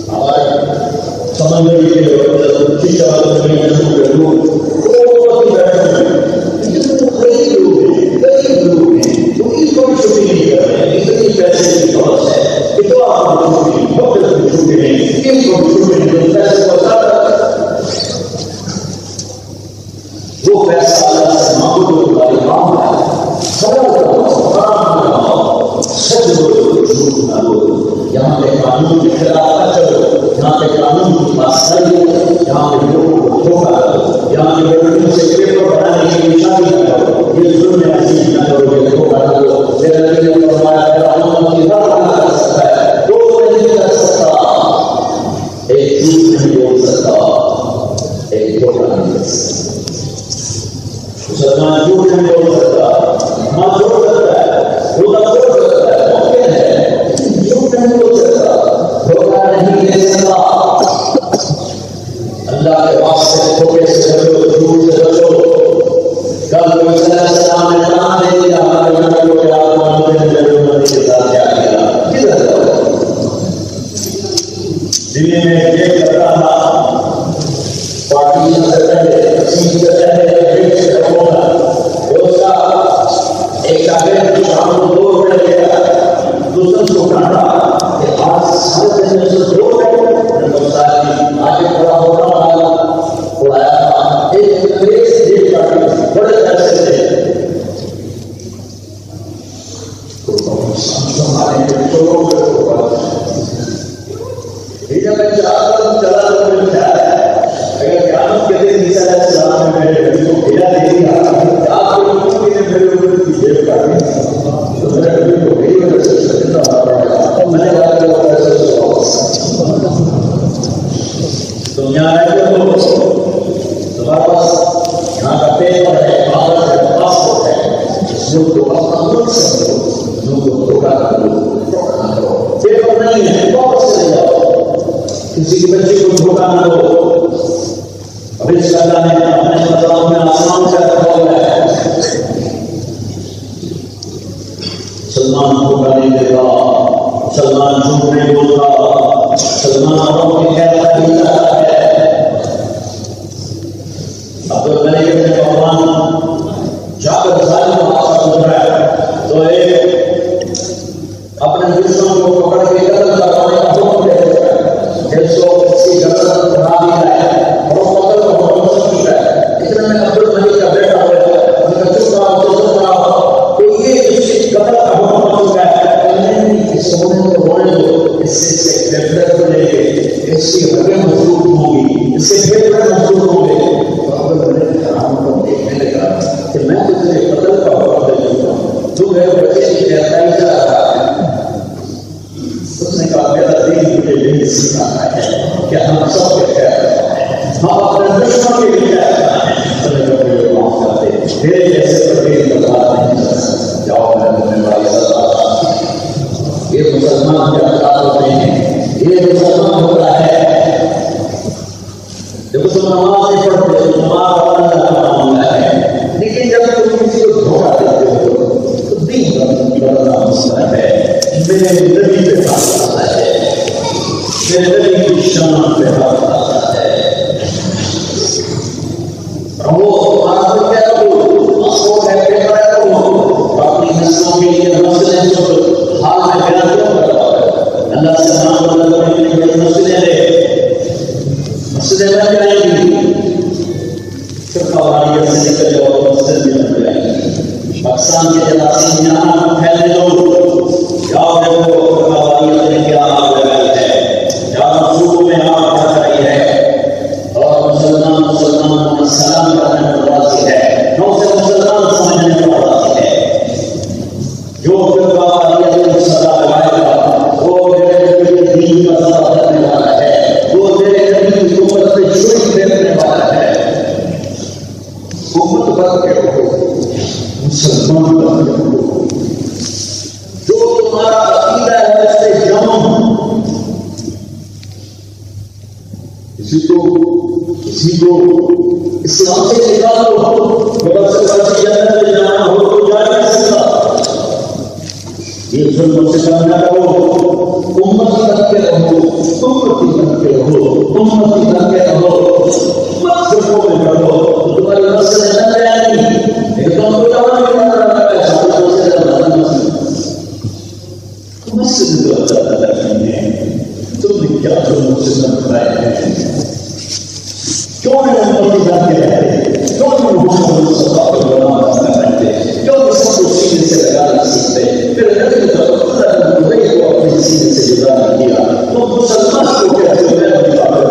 ہمارے سمندر کے شیشہ والے لوگ کوئی چھٹی نہیں کر رہے ہیں. اتنی پیسے کی بہت ہے اتنا چھٹی وقت کی چھٹی نہیں چھٹی نہیں پیسے کو وہ پیسہ اللہ سے مانگو والی کام ہے. سوال کرو سچ بولو جھوٹ نہ بولو. یہاں پہ قانون کے خلاف نہ چلو، یہاں پہ قانون کی بات کریے، یہاں پہ لوگوں کو دھوکہ دو، یہاں پہ لڑکیوں سے پیپر بنانے کی نشانی نہ کرو. یہ ظلم عظیم نہ کرو، یہ دھوکہ نہ دو. میرے نبی نے فرمایا قانون کی بات نہ کر سکتا ہے، دو نہیں کر سکتا، ایک جھوٹ نہیں بول سکتا، ایک دھوکہ نہیں کر سکتا. مسلمان جھوٹ نہیں بول سکتا، ماں جھوٹ سکتا ہے، روزہ چھوڑ سکتا ہے، ممکن ہے، جھوٹ نہیں بول سکتا، دھوکہ نہیں دے سکتا. اللہ کے واسطے دھوکے سے بچو، جھوٹ سے بچو. کل کوئی السلام نے نام دے دیا ہمارے نبی کو کہ آپ محمد نبی کے ساتھ کیا کیا کدھر جاؤ. دلی میں یہ کرتا تھا پارٹی سے پہلے تقسیم سے پہلے ایک شاگرد شام کو 2 روپے لے گیا، دوسرے کو کہا کہ آج سارے دن میں سے 2 روپے آگے کھڑا ہو رہا وہ آیا تھا. ایک انگریز دیکھ کر بڑے پیسے تھے ہمارے جب میں 4 قدم چلا تو مجھے خیال ہے اگر قیامت کے دن عیسیٰ علیہ السلام نے میرے نبی کو بھیجا دے دیا آپ کو میرے اوپر کی جیب کر دی تو میرے نبی کو میری وجہ سے سجدہ اور میں نے کہا کہ وہ ایسے سے واپس دنیا ہے تو تمہارے پاس یہاں کا پیپر ہے کاغذ ہے پاسپورٹ ہے اس کو اپنا ملک سمجھو جو کو دھوکہ کرو پیپر نہیں ہے واپس چلے جاؤ کسی کے بچے کو دھوکہ نہ دو ابھی اس اللہ نے اپنے مطلب میں آسمان سے رکھا ہوا ہے سلمان دھوکہ نہیں دیتا سلمان جھوٹ نہیں بولتا سلمان اپنوں کی خیر نہیں چاہتا ہے اب تو میں نے اپنے بھگوان جا کر ظالم کا حادثہ گزرا ہے تو ایک اپنے دشمن کو پکڑ کے قتل کروانے کا حکم دے دیتا ہے اس کو اس کی گردن بنا دیا ہے اور وہ قتل کو حکم سمجھتا ہے اتنے میں عبد الملک کا بیٹا ہوا ہے ان کا چپ رہا تو یہ اس قتل کا حکم ہو چکا ہے اس سونے کو رونے دو اس سے گرفتار کو لے کے اس کی رگیں مضبوط ہوگی اس سے پھیپھڑے مضبوط ہوں گے تو عبد الملک حرام کو دیکھنے لگا کہ میں تجھے قتل کا حکم دے دوں گا تو میرے بچے کی گرفتاری چلا رہا ہے اس نے کہا میرا دین مجھے یہی سکھاتا ہے کہ ہم سب کے خیر ہم اپنے دشمن کے لیے معاف کرتے میرے جیسے پر بتا نہیں جاؤ میں تمہیں بھائی سزا یہ مسلمان کے اخلاق ہوتے ہیں یہ مسلمان ہوتا ہے جب تم نماز نہیں پڑھتے تو نماز پڑھنے کا معاملہ ہے لیکن جب تم کسی کو دھوکہ دیتے ہو تو دین بدلنا مسئلہ ہے میرے نبی پہ بات آتا ہے میرے نبی کی شان پہ بات آتا ہے وہ آپ کیا کرو پاسپورٹ ہے پیپر ہے تو اپنی نسلوں کے لیے مسئلے جو حال میں بیان کیوں کرتا ہے اللہ سے نام بدل کرنے کے لیے مسئلے بن جائیں گی پھر قواریت سے نکل جاؤ مسئلے بن جائیں گی پاکستان کے جراثیم یہاں پھیلنے دو جاؤ دیکھو قواریت نے کیا آگ لگائی ہے جہاں صوبوں میں آگ بڑھ رہی ہے اور مسلمان کو سلام کرنے پر راضی ہے نو سے مسلمان سمجھنے پر راضی ہے جو پھر قواریت نے سزا لگائے گا وہ میرے دین کا سزا کرنے والا ہے وہ میرے نبی کی امت پہ چھری پھیرنے والا ہے امت بن کے رہو مسلمان بن کے رہو جو تمہارا عقیدہ ہے اس سے جمع کسی کو اسلام سے نکالو جب سے بچی جنت میں جانا ہو تو جا نہیں سکتا یہ ظلم سے کم نہ کرو امتی بن کے رہو امتی بن کے رہو امتی بن کے رہو مت فرقوں میں بڑھو تمہاری مسئلے نہ جائیں گی لیکن تم کو جانا بھی نہ رہنا ہے سارے مسئلے نہ مسجد کو اللہ تعالیٰ نے تم نے کیا ظلم سے نہ بتائے ہیں کیوں نہیں امتی بن کے رہتے کیوں نہیں محمد صلی اللہ علیہ وسلم رہتے کیوں نہیں سب کو سینے سے لگا نہیں سیکھتے پھر نبی نے اپنے سینے سے جدا نہیں کیا تو مسلمان کو کہتے ہیں میں بھی کافر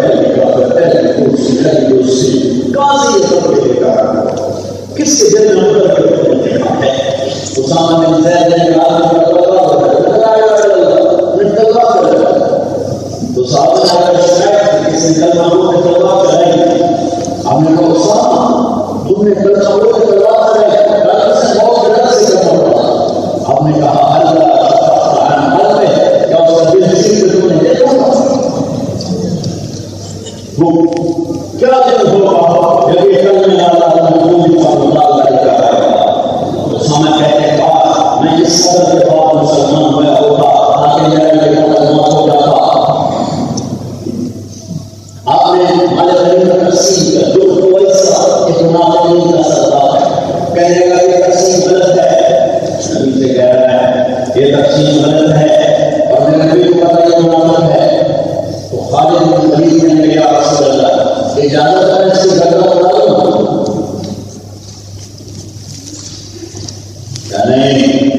کہاں سے یہ سب کے کہا کس کے دل میں اندر دیکھا ہے اسامہ بن زید نے کہا تو صحابہ نے اگر شاید کسی کلمہ کو تلوار چلائی ہم نے کہا اسامہ تم نے کلمہ کو تلوار چلائی غلط سے بہت غلط سے کرنا پڑا ہم نے کہا اللہ حل میں کیا اس کا دل نصیب سے تم نے دیکھا وہ کیا دل ہوگا جب یہ کلمہ اللہ محمود صلی اللہ علیہ وسلم اسامہ کہتے ہیں میں اس قدر کے بعد مسلمان ہوا ہوتا تاکہ میرا یہ کلمہ ہو جاتا آپ نے ہمارے غریب کا تقسیم کیا جو کوئی ایسا اتنا نہیں کر سکتا ہے کہنے کا یہ تقسیم غلط ہے نبی سے کہہ رہا ہے یہ تقسیم غلط ہے اور میرے نبی کو پتہ یہ منافق ہے تو خالد بن ولید نے کہا یا رسول اللہ اجازت ہے اس کی گردن اڑا دوں کیا نہیں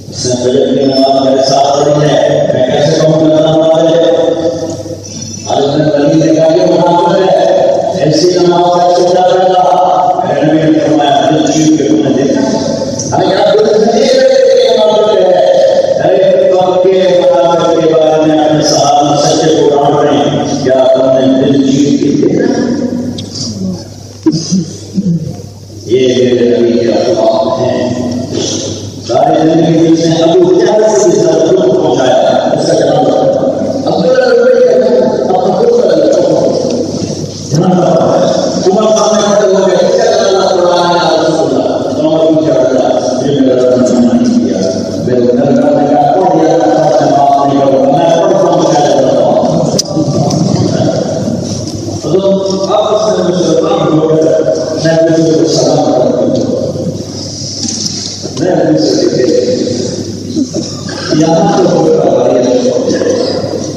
اس نے فجر کی نماز میرے ساتھ پڑھی ہے میں کیسے کہوں گردن اڑا دے نبی نے کہا یہ محاورہ ہے، ایسی نماز ہے چھوٹا پیدا. میرے نبی نے فرمایا دل چیز کے تم نے دیکھا. ارے آپ دل سے نہیں رہے محاورہ ہے. ارے وقت کے محاورہ کے بارے میں اپنے صحابہ سچے کو ڈانٹ رہے ہیں. کیا تم نے دل چیز کے دیکھا؟ یہ میرے نبی کے اخلاق ہیں. سارے زندگی جس نے ابو جہل سے اس طرح کو پہنچایا اس کا کلام عمر سامنے کھڑے ہو گئے کیا اللہ قرآن ہے رسول اللہ عمر بھی چڑھ گیا یہ میرا رب نے نہیں کیا میرے گھر نے کہا پڑھ دیا میں بات نہیں کروں میں پڑھتا ہوں کیا کرتا ہوں آپ سے مسلمان ہو گئے میں دوسرے کو سلام کرتا ہوں میں دوسرے کے یہاں تو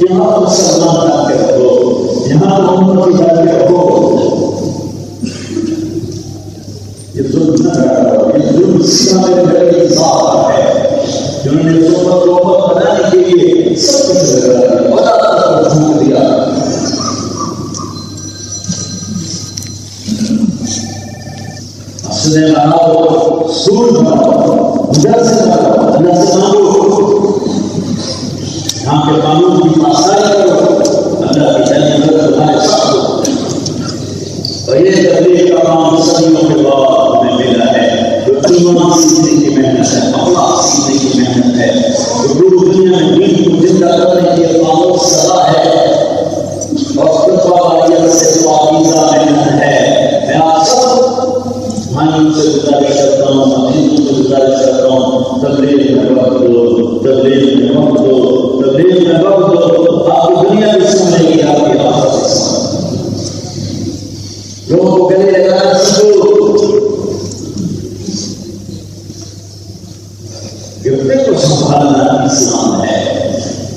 یہاں تو سلمان کر کے رکھو یہاں تو عمر کی جا کے رکھو. یہ ظلم نہ کرو. یہ ظلم سیاہ میں بڑے انصاف ہے جنہوں نے صحبت صحبت بنانے کے لیے سب کچھ لگا بتا کر جھوٹ دیا. اصل بناؤ سول بناؤ مدرسے بناؤ اللہ سے مانگو یہاں کے قانون کی پاسداری کرو اللہ کی جنت تمہارے ساتھ ہو. اور یہ تبلیغ کا کام صدیوں کے بعد ہمیں ملا ہے جو ایمان سیکھنے کی محنت ہے اخلاق سیکھنے کی محنت ہے جو پوری دنیا میں دین کو زندہ کرنے کی قانون سزا ہے اور خودباریت سے پاکیزہ محنت ہے. میں آپ سب بھائیوں سے گزارش کرتا ہوں عزیزوں سے گزارش کرتا ہوں تبلیغ میں وقت دو تبلیغ میں وقت دو تبلیغ میں وقت دو. آپ کی دنیا بھی سمجھے گی آپ کی آخرت سے لوگوں کو گلے لگانا سیکھو. گردے کو سنبھالنا اسلام ہے.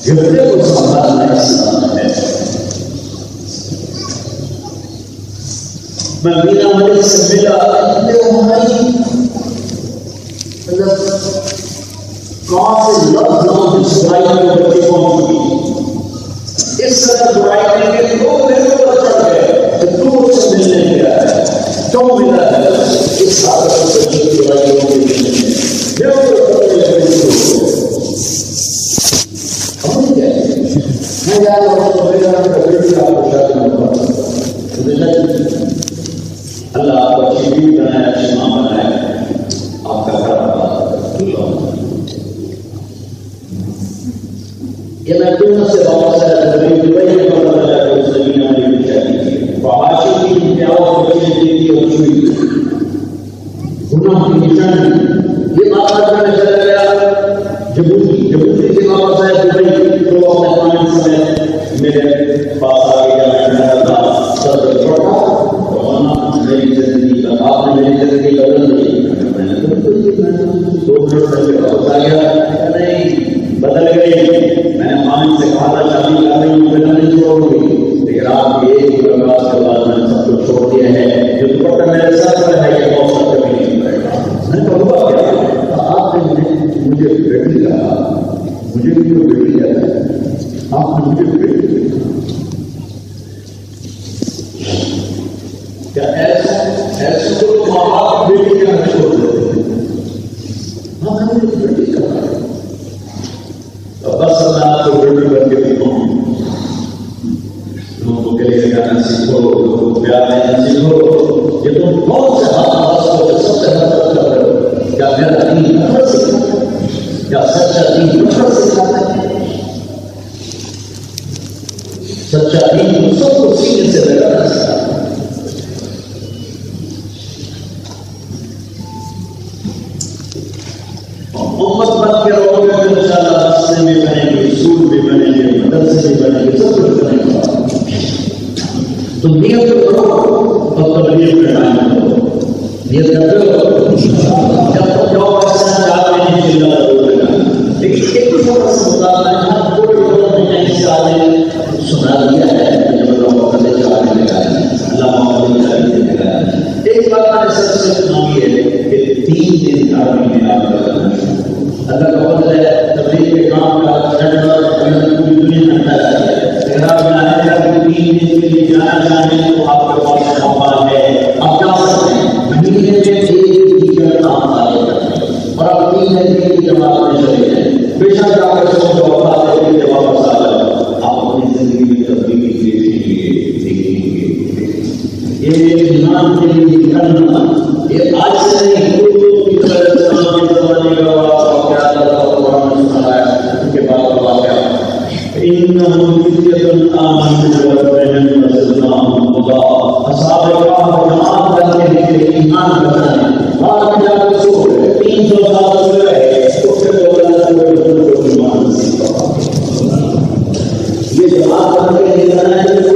گردے کو سنبھالنا اسلام ہے. میں مینا ملک سے ملا ہماری کہاں سے لفظ نام جس برائی میں بچے پہنچ گئی اس طرح برائی کرنے کے لوگ میرے اوپر چڑھ گئے کہ تو مجھ سے ملنے گیا ہے کیوں ملا ہے اس سال سے بچے برائی لوگوں کے ملنے میرے اوپر پڑھنے لگے ہم کیا میں جا رہا ہوں تو میرا نام بیٹی آپ کو شاید اللہ آپ کو اچھی بیوی بنائے اچھی ماں بنائے آپ کا گھر یہ میں دنیا سے واپس آیا زمین دبئی میں پڑھا تھا کہ اس زمین میں میری بچائی تھی فحاشی کی انتہاؤں بچے دی تھی اور چھوئی گناہ کی نشانی یہ بات میں چلا گیا جبوتی سے واپس آیا دبئی تو اپنے پانی سمیت میرے پاس آ گیا میں تھا سب چھوٹا میری زندگی کا آپ نے میری زندگی بدل دی. میں نے دو منٹ پہلے واپس آ گیا نہیں بدل گئی. میں نے ماں سے کہا تھا شادی کر رہی ہوں میں نہیں چھوڑ گئی لیکن آپ ایک ملاقات کے بعد میں نے سب کچھ چھوڑ دیا ہے. جو دوپٹہ میرے سر پر ہے یہ موسم کبھی نہیں پڑے گا. میں نے کہا کیا آپ نے مجھے بیٹی کہا مجھے بھی تو بیٹی کہتا ہے آپ نے مجھے بیٹی کیا ایسے تو ماں باپ بیٹی کا نہ چھوڑ دیتے ہاں میں نے بیٹی کہا بس میں آپ کو بیٹی کر کے دکھاؤں لوگوں کو گلے لگانا سیکھو لوگوں کو پیار دینا سیکھو. یہ تو بہت سے ہاتھ سب سے حرکت کر رہے ہو. کیا میرا دین نفرت سکھاتا ہے کیا سچا دین نفرت سکھاتا ہے. سچا دین سب کو سینے سے لگانا سکھاتا ہے. امت بن کے رہو گے تو انشاءاللہ راستے میں بنیں گے اصول بھی بنیں گے مدرسے بھی بنیں گے سب کچھ بنے گا. تو نیت کرو اور تبلیغ میں قائم کرو. نیت کرتے ہو جب تک جو پرسن چاہتے ہیں کہ اللہ ضرور لگا لیکن ایک چھوٹا سا مطالعہ ہے ہر کوئی بڑا نہیں اس آدمی سنا دیا ہے جب اللہ مقدس چاہنے لگا ہے اللہ محمد چاہنے لگا ہے. ایک بات میں نے سب سے سنائی ہے کہ 3 دن عربی میں آپ کا اللہ کا فضل ہے تبلیغ کے کام کا چڑھنا پوری دنیا میں پھیلا ہے. لیکن آپ میں آنے کا 3 مہینے کے لیے جانا چاہیں تو آپ کے پاس موقع ہے، آپ جا سکتے ہیں۔ مہینے میں ایک ٹیچر آپ آئے اور آپ 3 گھنٹے کی جماعت میں چلے جائیں، بے شک آپ کے ساتھ وفات ہے کہ واپس آ جائیں، آپ اپنی زندگی میں تبدیلی دیکھیں گے۔ یہ ایمان کے لیے کرنا، یہ آج سے نہیں، کی طرح زمانے کا واقعہ اللہ قرآن میں سنا ہے کے بعد واقعہ انہم فتیۃ آمنوا بربہم وزدناہم ہدی۔ اصحاب کہف جماعت کر کے نکلے ایمان بتانے، بعد میں جا کر سو گئے، 300 سال سو گئے، تو پھر اللہ کو ایمان نصیب فرما۔ یہ جماعت کر کے نکلنا ہے تو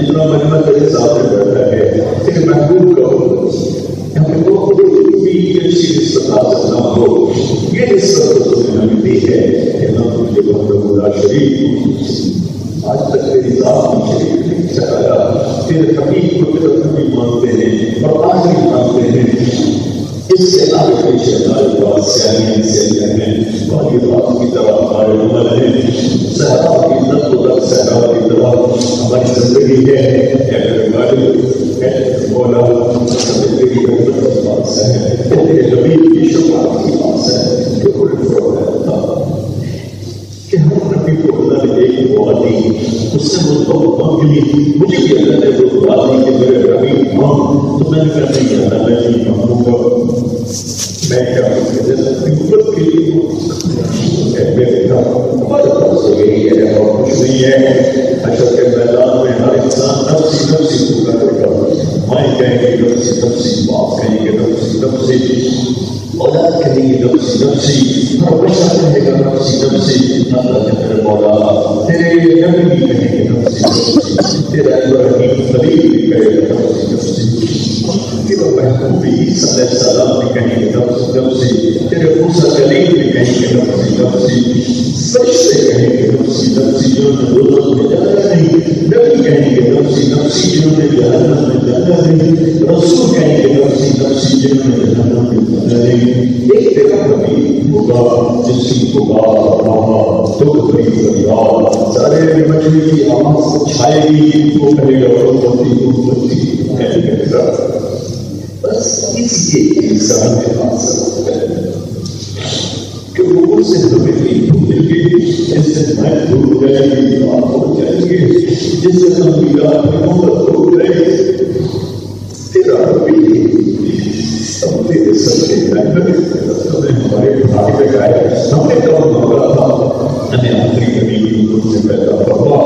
جتنا مجمع تیرے سامنے بیٹھا ہے تیرے محبوب کا ہمیں وہ کوئی اچھی استطاعت نہ ہو، یہ نسبت تو تمہیں ہمیں دی ہے کہ ہم تجھے وحدہ لا شریک آج تک تیری ذات میں شریک نہیں چلایا، تیرے حبیب کو تیرا حبیب مانتے ہیں اور آخری مانتے ہیں۔ اس سے آگے پیچھے ہمارے پاس سیاحیں سیاحیں ہیں اور یہ بات کی طرح ہمارے عمل ہیں، صحرا کی نقل و نقل صحرا کی طرح ہماری زندگی ہے مولا زندگی کا مطلب پاس ہے، تیرے حبیب کی شفاعت کی پاس ہے کہ کوئی فرق ہے کہ ہم نبی کو اللہ نے ایک دعا دی، اس سے مجھ کو مانگلی، مجھے بھی اللہ نے وہ دعا دی کہ میرے حبیب مانگ، تو میں نے کہا نہیں اللہ میں نہیں مانگوں گا، میں کیا حکومت کے لیے میرے گھر ہمارے پاس تو یہی ہے اور کچھ نہیں ہے۔ حشر کے میدان میں ہر انسان نفسی نفسی پورا کرے گا، مائیں کہیں گے نفسی نفسی، باپ کہیں گے نفسی نفسی، اولاد کہیں گے نفسی نفسی، ہر بچہ کہے گا نفسی نفسی، اللہ کے میرے مولا تیرے نبی بھی کہیں گے نفسی نفسی، تیرا ابراہیم خلیل بھی کہے گا نفسی نفسی، تیرا محبوب عیسیٰ علیہ السلام بھی کہیں گے نفسی نفسی، تیرے موسیٰ کلیم بھی کہیں گے نفسی نفسی، فرشتے کہیں گے نفسی نفسی جنہوں نے دوزخ میں جانا نہیں، نبی کہیں گے نفسی نفسی جنہوں نے جہنم میں جانا نہیں، رسول کہیں گے نفسی نفسی جنہوں نے جہنم میں جانا نہیں۔ ایک تیرا حبیب ہوگا جس کی پکار وہاں دکھ بڑی فریاد سارے مچھلی کی آواز چھائے گی، وہ کہے گا امتی کہے گا، بس اس کے انسان کے پاس کہ وہ ان سے ہمیں نہیں بھولیں گے، جس سے میں بھول گئے گی آپ ہو جائیں گے، جس سے ہم میرا محبت ہو گئے، تیرا بھی ہم تیرے سب کے ہمیں ہمارے بھائی پہ گائے، ہم نے کب مانگا تھا ہمیں آخری کبھی کی سے پیدا کروا،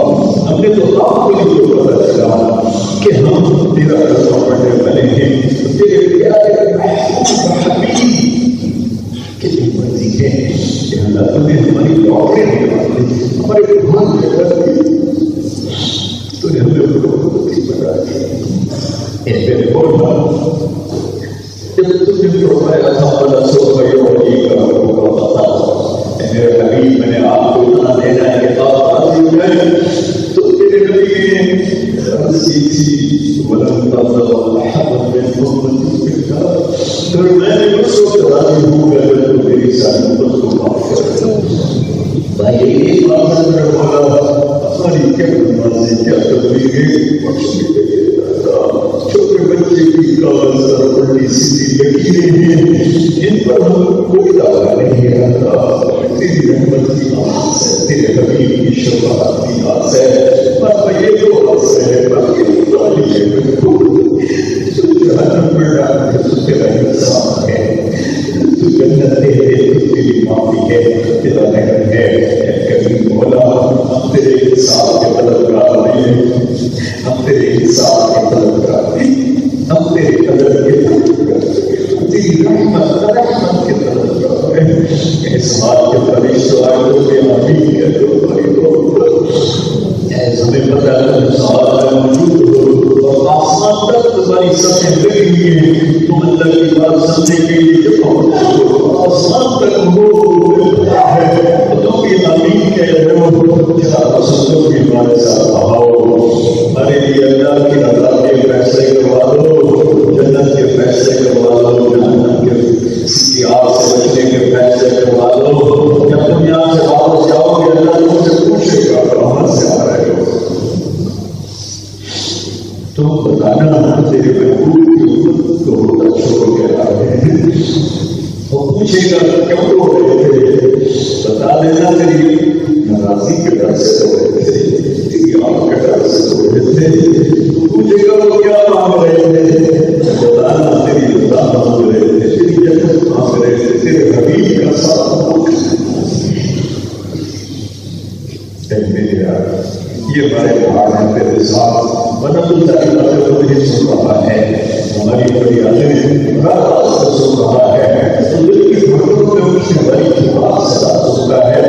ہم نے تو آپ کو نہیں جو پتا چلا کہ ہم تیرا رسم پڑھنے والے ہیں، تیرے پیارے حبیب کتنی مرضی ہے کہ اللہ تمہیں ہماری دعائیں نکالتے، ہمارے بھان میں کر دی، تو نے ہمیں بہت ہی بتا دی۔ اے میرے مولا جب تم نے فرمایا تھا اللہ سو یہ کا پتا، میرے حبیب میں نے آپ کو اتنا دینا ہے کہ آپ راضی ہیں، تو تیرے نبی نے عرض کی تھی ولن ترضى الحبب من امتك، پھر میں نے اس وقت راضی ہوں کہ اگر تو میری ساری امت کو معاف کر دو۔ بھائی ایک بات میرے مولا ہماری کیا نمازیں کیا تبلیغیں بخش دے چھوٹے بچے کی کاغذ پر بڑی سیدھی لکیریں ہیں، ان پر ہم کوئی دعویٰ نہیں ہے، اللہ تیری رحمت کی آس ہے، تیرے حبیب کی شفاعت کی آس ہے، پر یہ تو آس ہے باقی والی ہے تو جہنم میں ڈال کے تو تیرا انصاف ہے، تو جنت ہے تو تیری معافی ہے، تیرا رحم ہے۔ کبھی مولا ہم تیرے انصاف کے طلبگار نہیں ہیں، ہم تیرے انصاف کے طلبگار نہیں، ہم تیرے قدر کے طلبگار، تیری رحمت کے طلبگار ہیں۔ اس بات کے فرشتوں آئے تو کہ آمین ہے تو بھائی ہمیں پتہ ہے سوال میں موجود ہو اور آسمان تک تمہاری سطح لگی ہوئی ہے، تم اللہ کی بات سمجھنے کے لیے جب پہنچو آسمان تک وہ ہے تو تم بھی آمین کہہ رہے ہو، کیا رسولوں کی بات سے بہاؤ ہمارے لیے اللہ کی رضا کے فیصلے کروا دو، جنت کے فیصلے کروا دو، جہنم کے آگ سے بچنے کے فیصلے کروا دو۔ جب تم یہاں سے واپس جاؤ گے اللہ تم سے پوچھے گا کہاں سے آ رہے ہو، تو بتانا تیرے محبوب کی امت کو ہوتا چھوڑ کے آ رہے ہیں، وہ پوچھے گا کیوں ہو رہے تھے، بتا دینا تیری ناراضی کے ڈر سے ہو رہے تھے، تیری آگ کے ڈر سے ہو رہے تھے، تو پوچھے گا وہ کیا مانگ رہے تھے، بتانا تیری رضا مانگ رہے تھے، تیری جنت مانگ رہے تھے، تیرے حبیب کا ساتھ مانگ رہے تھے۔ میرے یار یہ بڑے پہاڑ ہیں تیرے ساتھ، ورنہ تو تاکہ باتیں کو نہیں سن رہا ہے، ہماری بڑی عالم رات سے سن رہا ہے، تو دل کی بھٹکوں میں اس نے بڑی بات سے سنتا ہے،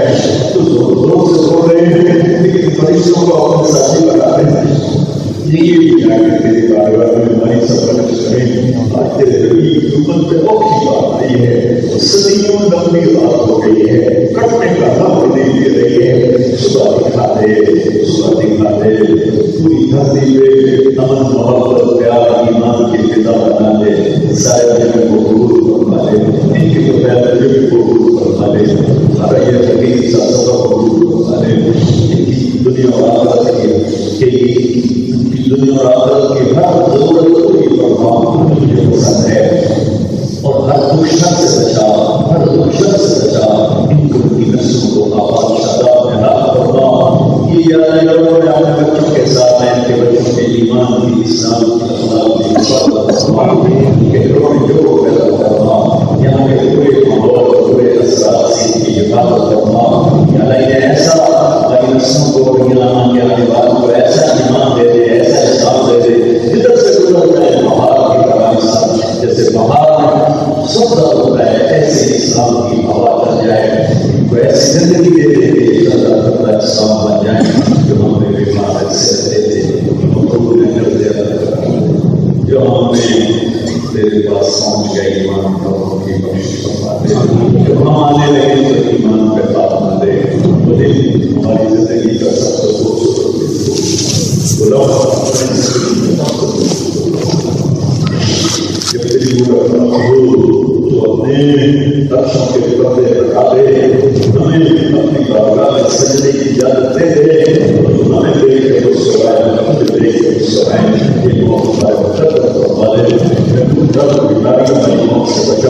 تو زور زور سے سن رہے ہیں لیکن فرشتوں کو اپنے ساتھی بنا رہے ہیں۔ صدیوں لمبی رات ہو گئی ہے، کٹنے کا نام نہیں دے رہی ہے، صبح دکھا دے پوری دھرتی پہ امن محبت پیار ایمان کی فضا بنا دے، سارے دل کو قبول فرما دے، ان کی تو پہلے دل کو قبول فرما دے، ہمارا یہ حقیقی سا سبب قبول فرما دے، ان کی دنیا اور آخرت کی ہر ضرورت کو بھی فرما مجھے پسند ہے، اور ہر دشمن سے بچا، ان کو کی نسلوں کو آباد شاداب میں حق فرما، یہ یاد میں اپنے بچوں کے ساتھ ہیں، ان کے بچوں کے ایمان کی، اسلام کی، اخلاق کی حفاظت فرما، ان کے گھروں میں جو پیدا فرما، یہاں کے پورے ماحول پورے اثرات سے ان کی حفاظت فرما، یا اللہ انہیں ایسا اپنی نسلوں کو یہاں آنے والے والوں کو ایسا ایمان دے دے، ایسا اسلام دے دے، جدھر سے گزرتا ہے بہار کی طرح انسان جیسے بہار سودا ہوتا ہے، ایسے اسلام کی ہوا چل جائے، ان کو ایسی زندگی دے دے کہ اللہ تعالیٰ اسلام بن جائے جو ہمیں بیمار سے رہتے تھے، قبول کرتے جو ہمیں تیرے پاس پہنچ گئے ایمان کروں کی بخش فرما دے، جو ہم آنے لگے تو ایمان پہ بات نہ دے، بولے ہماری زندگی کا سب سے خوبصورت بولو جب تیری تو اپنے درشوں کے پردے ہٹا دے، ہمیں اپنی بارگاہ میں سجدے کی اجازت دے دے، ہمیں دیکھ کے مسکرائے، ہمیں دیکھ کے مسکرائے، یہ موت ہمارے مقدر فرما دے، درد بیماریوں میں موت سے بچا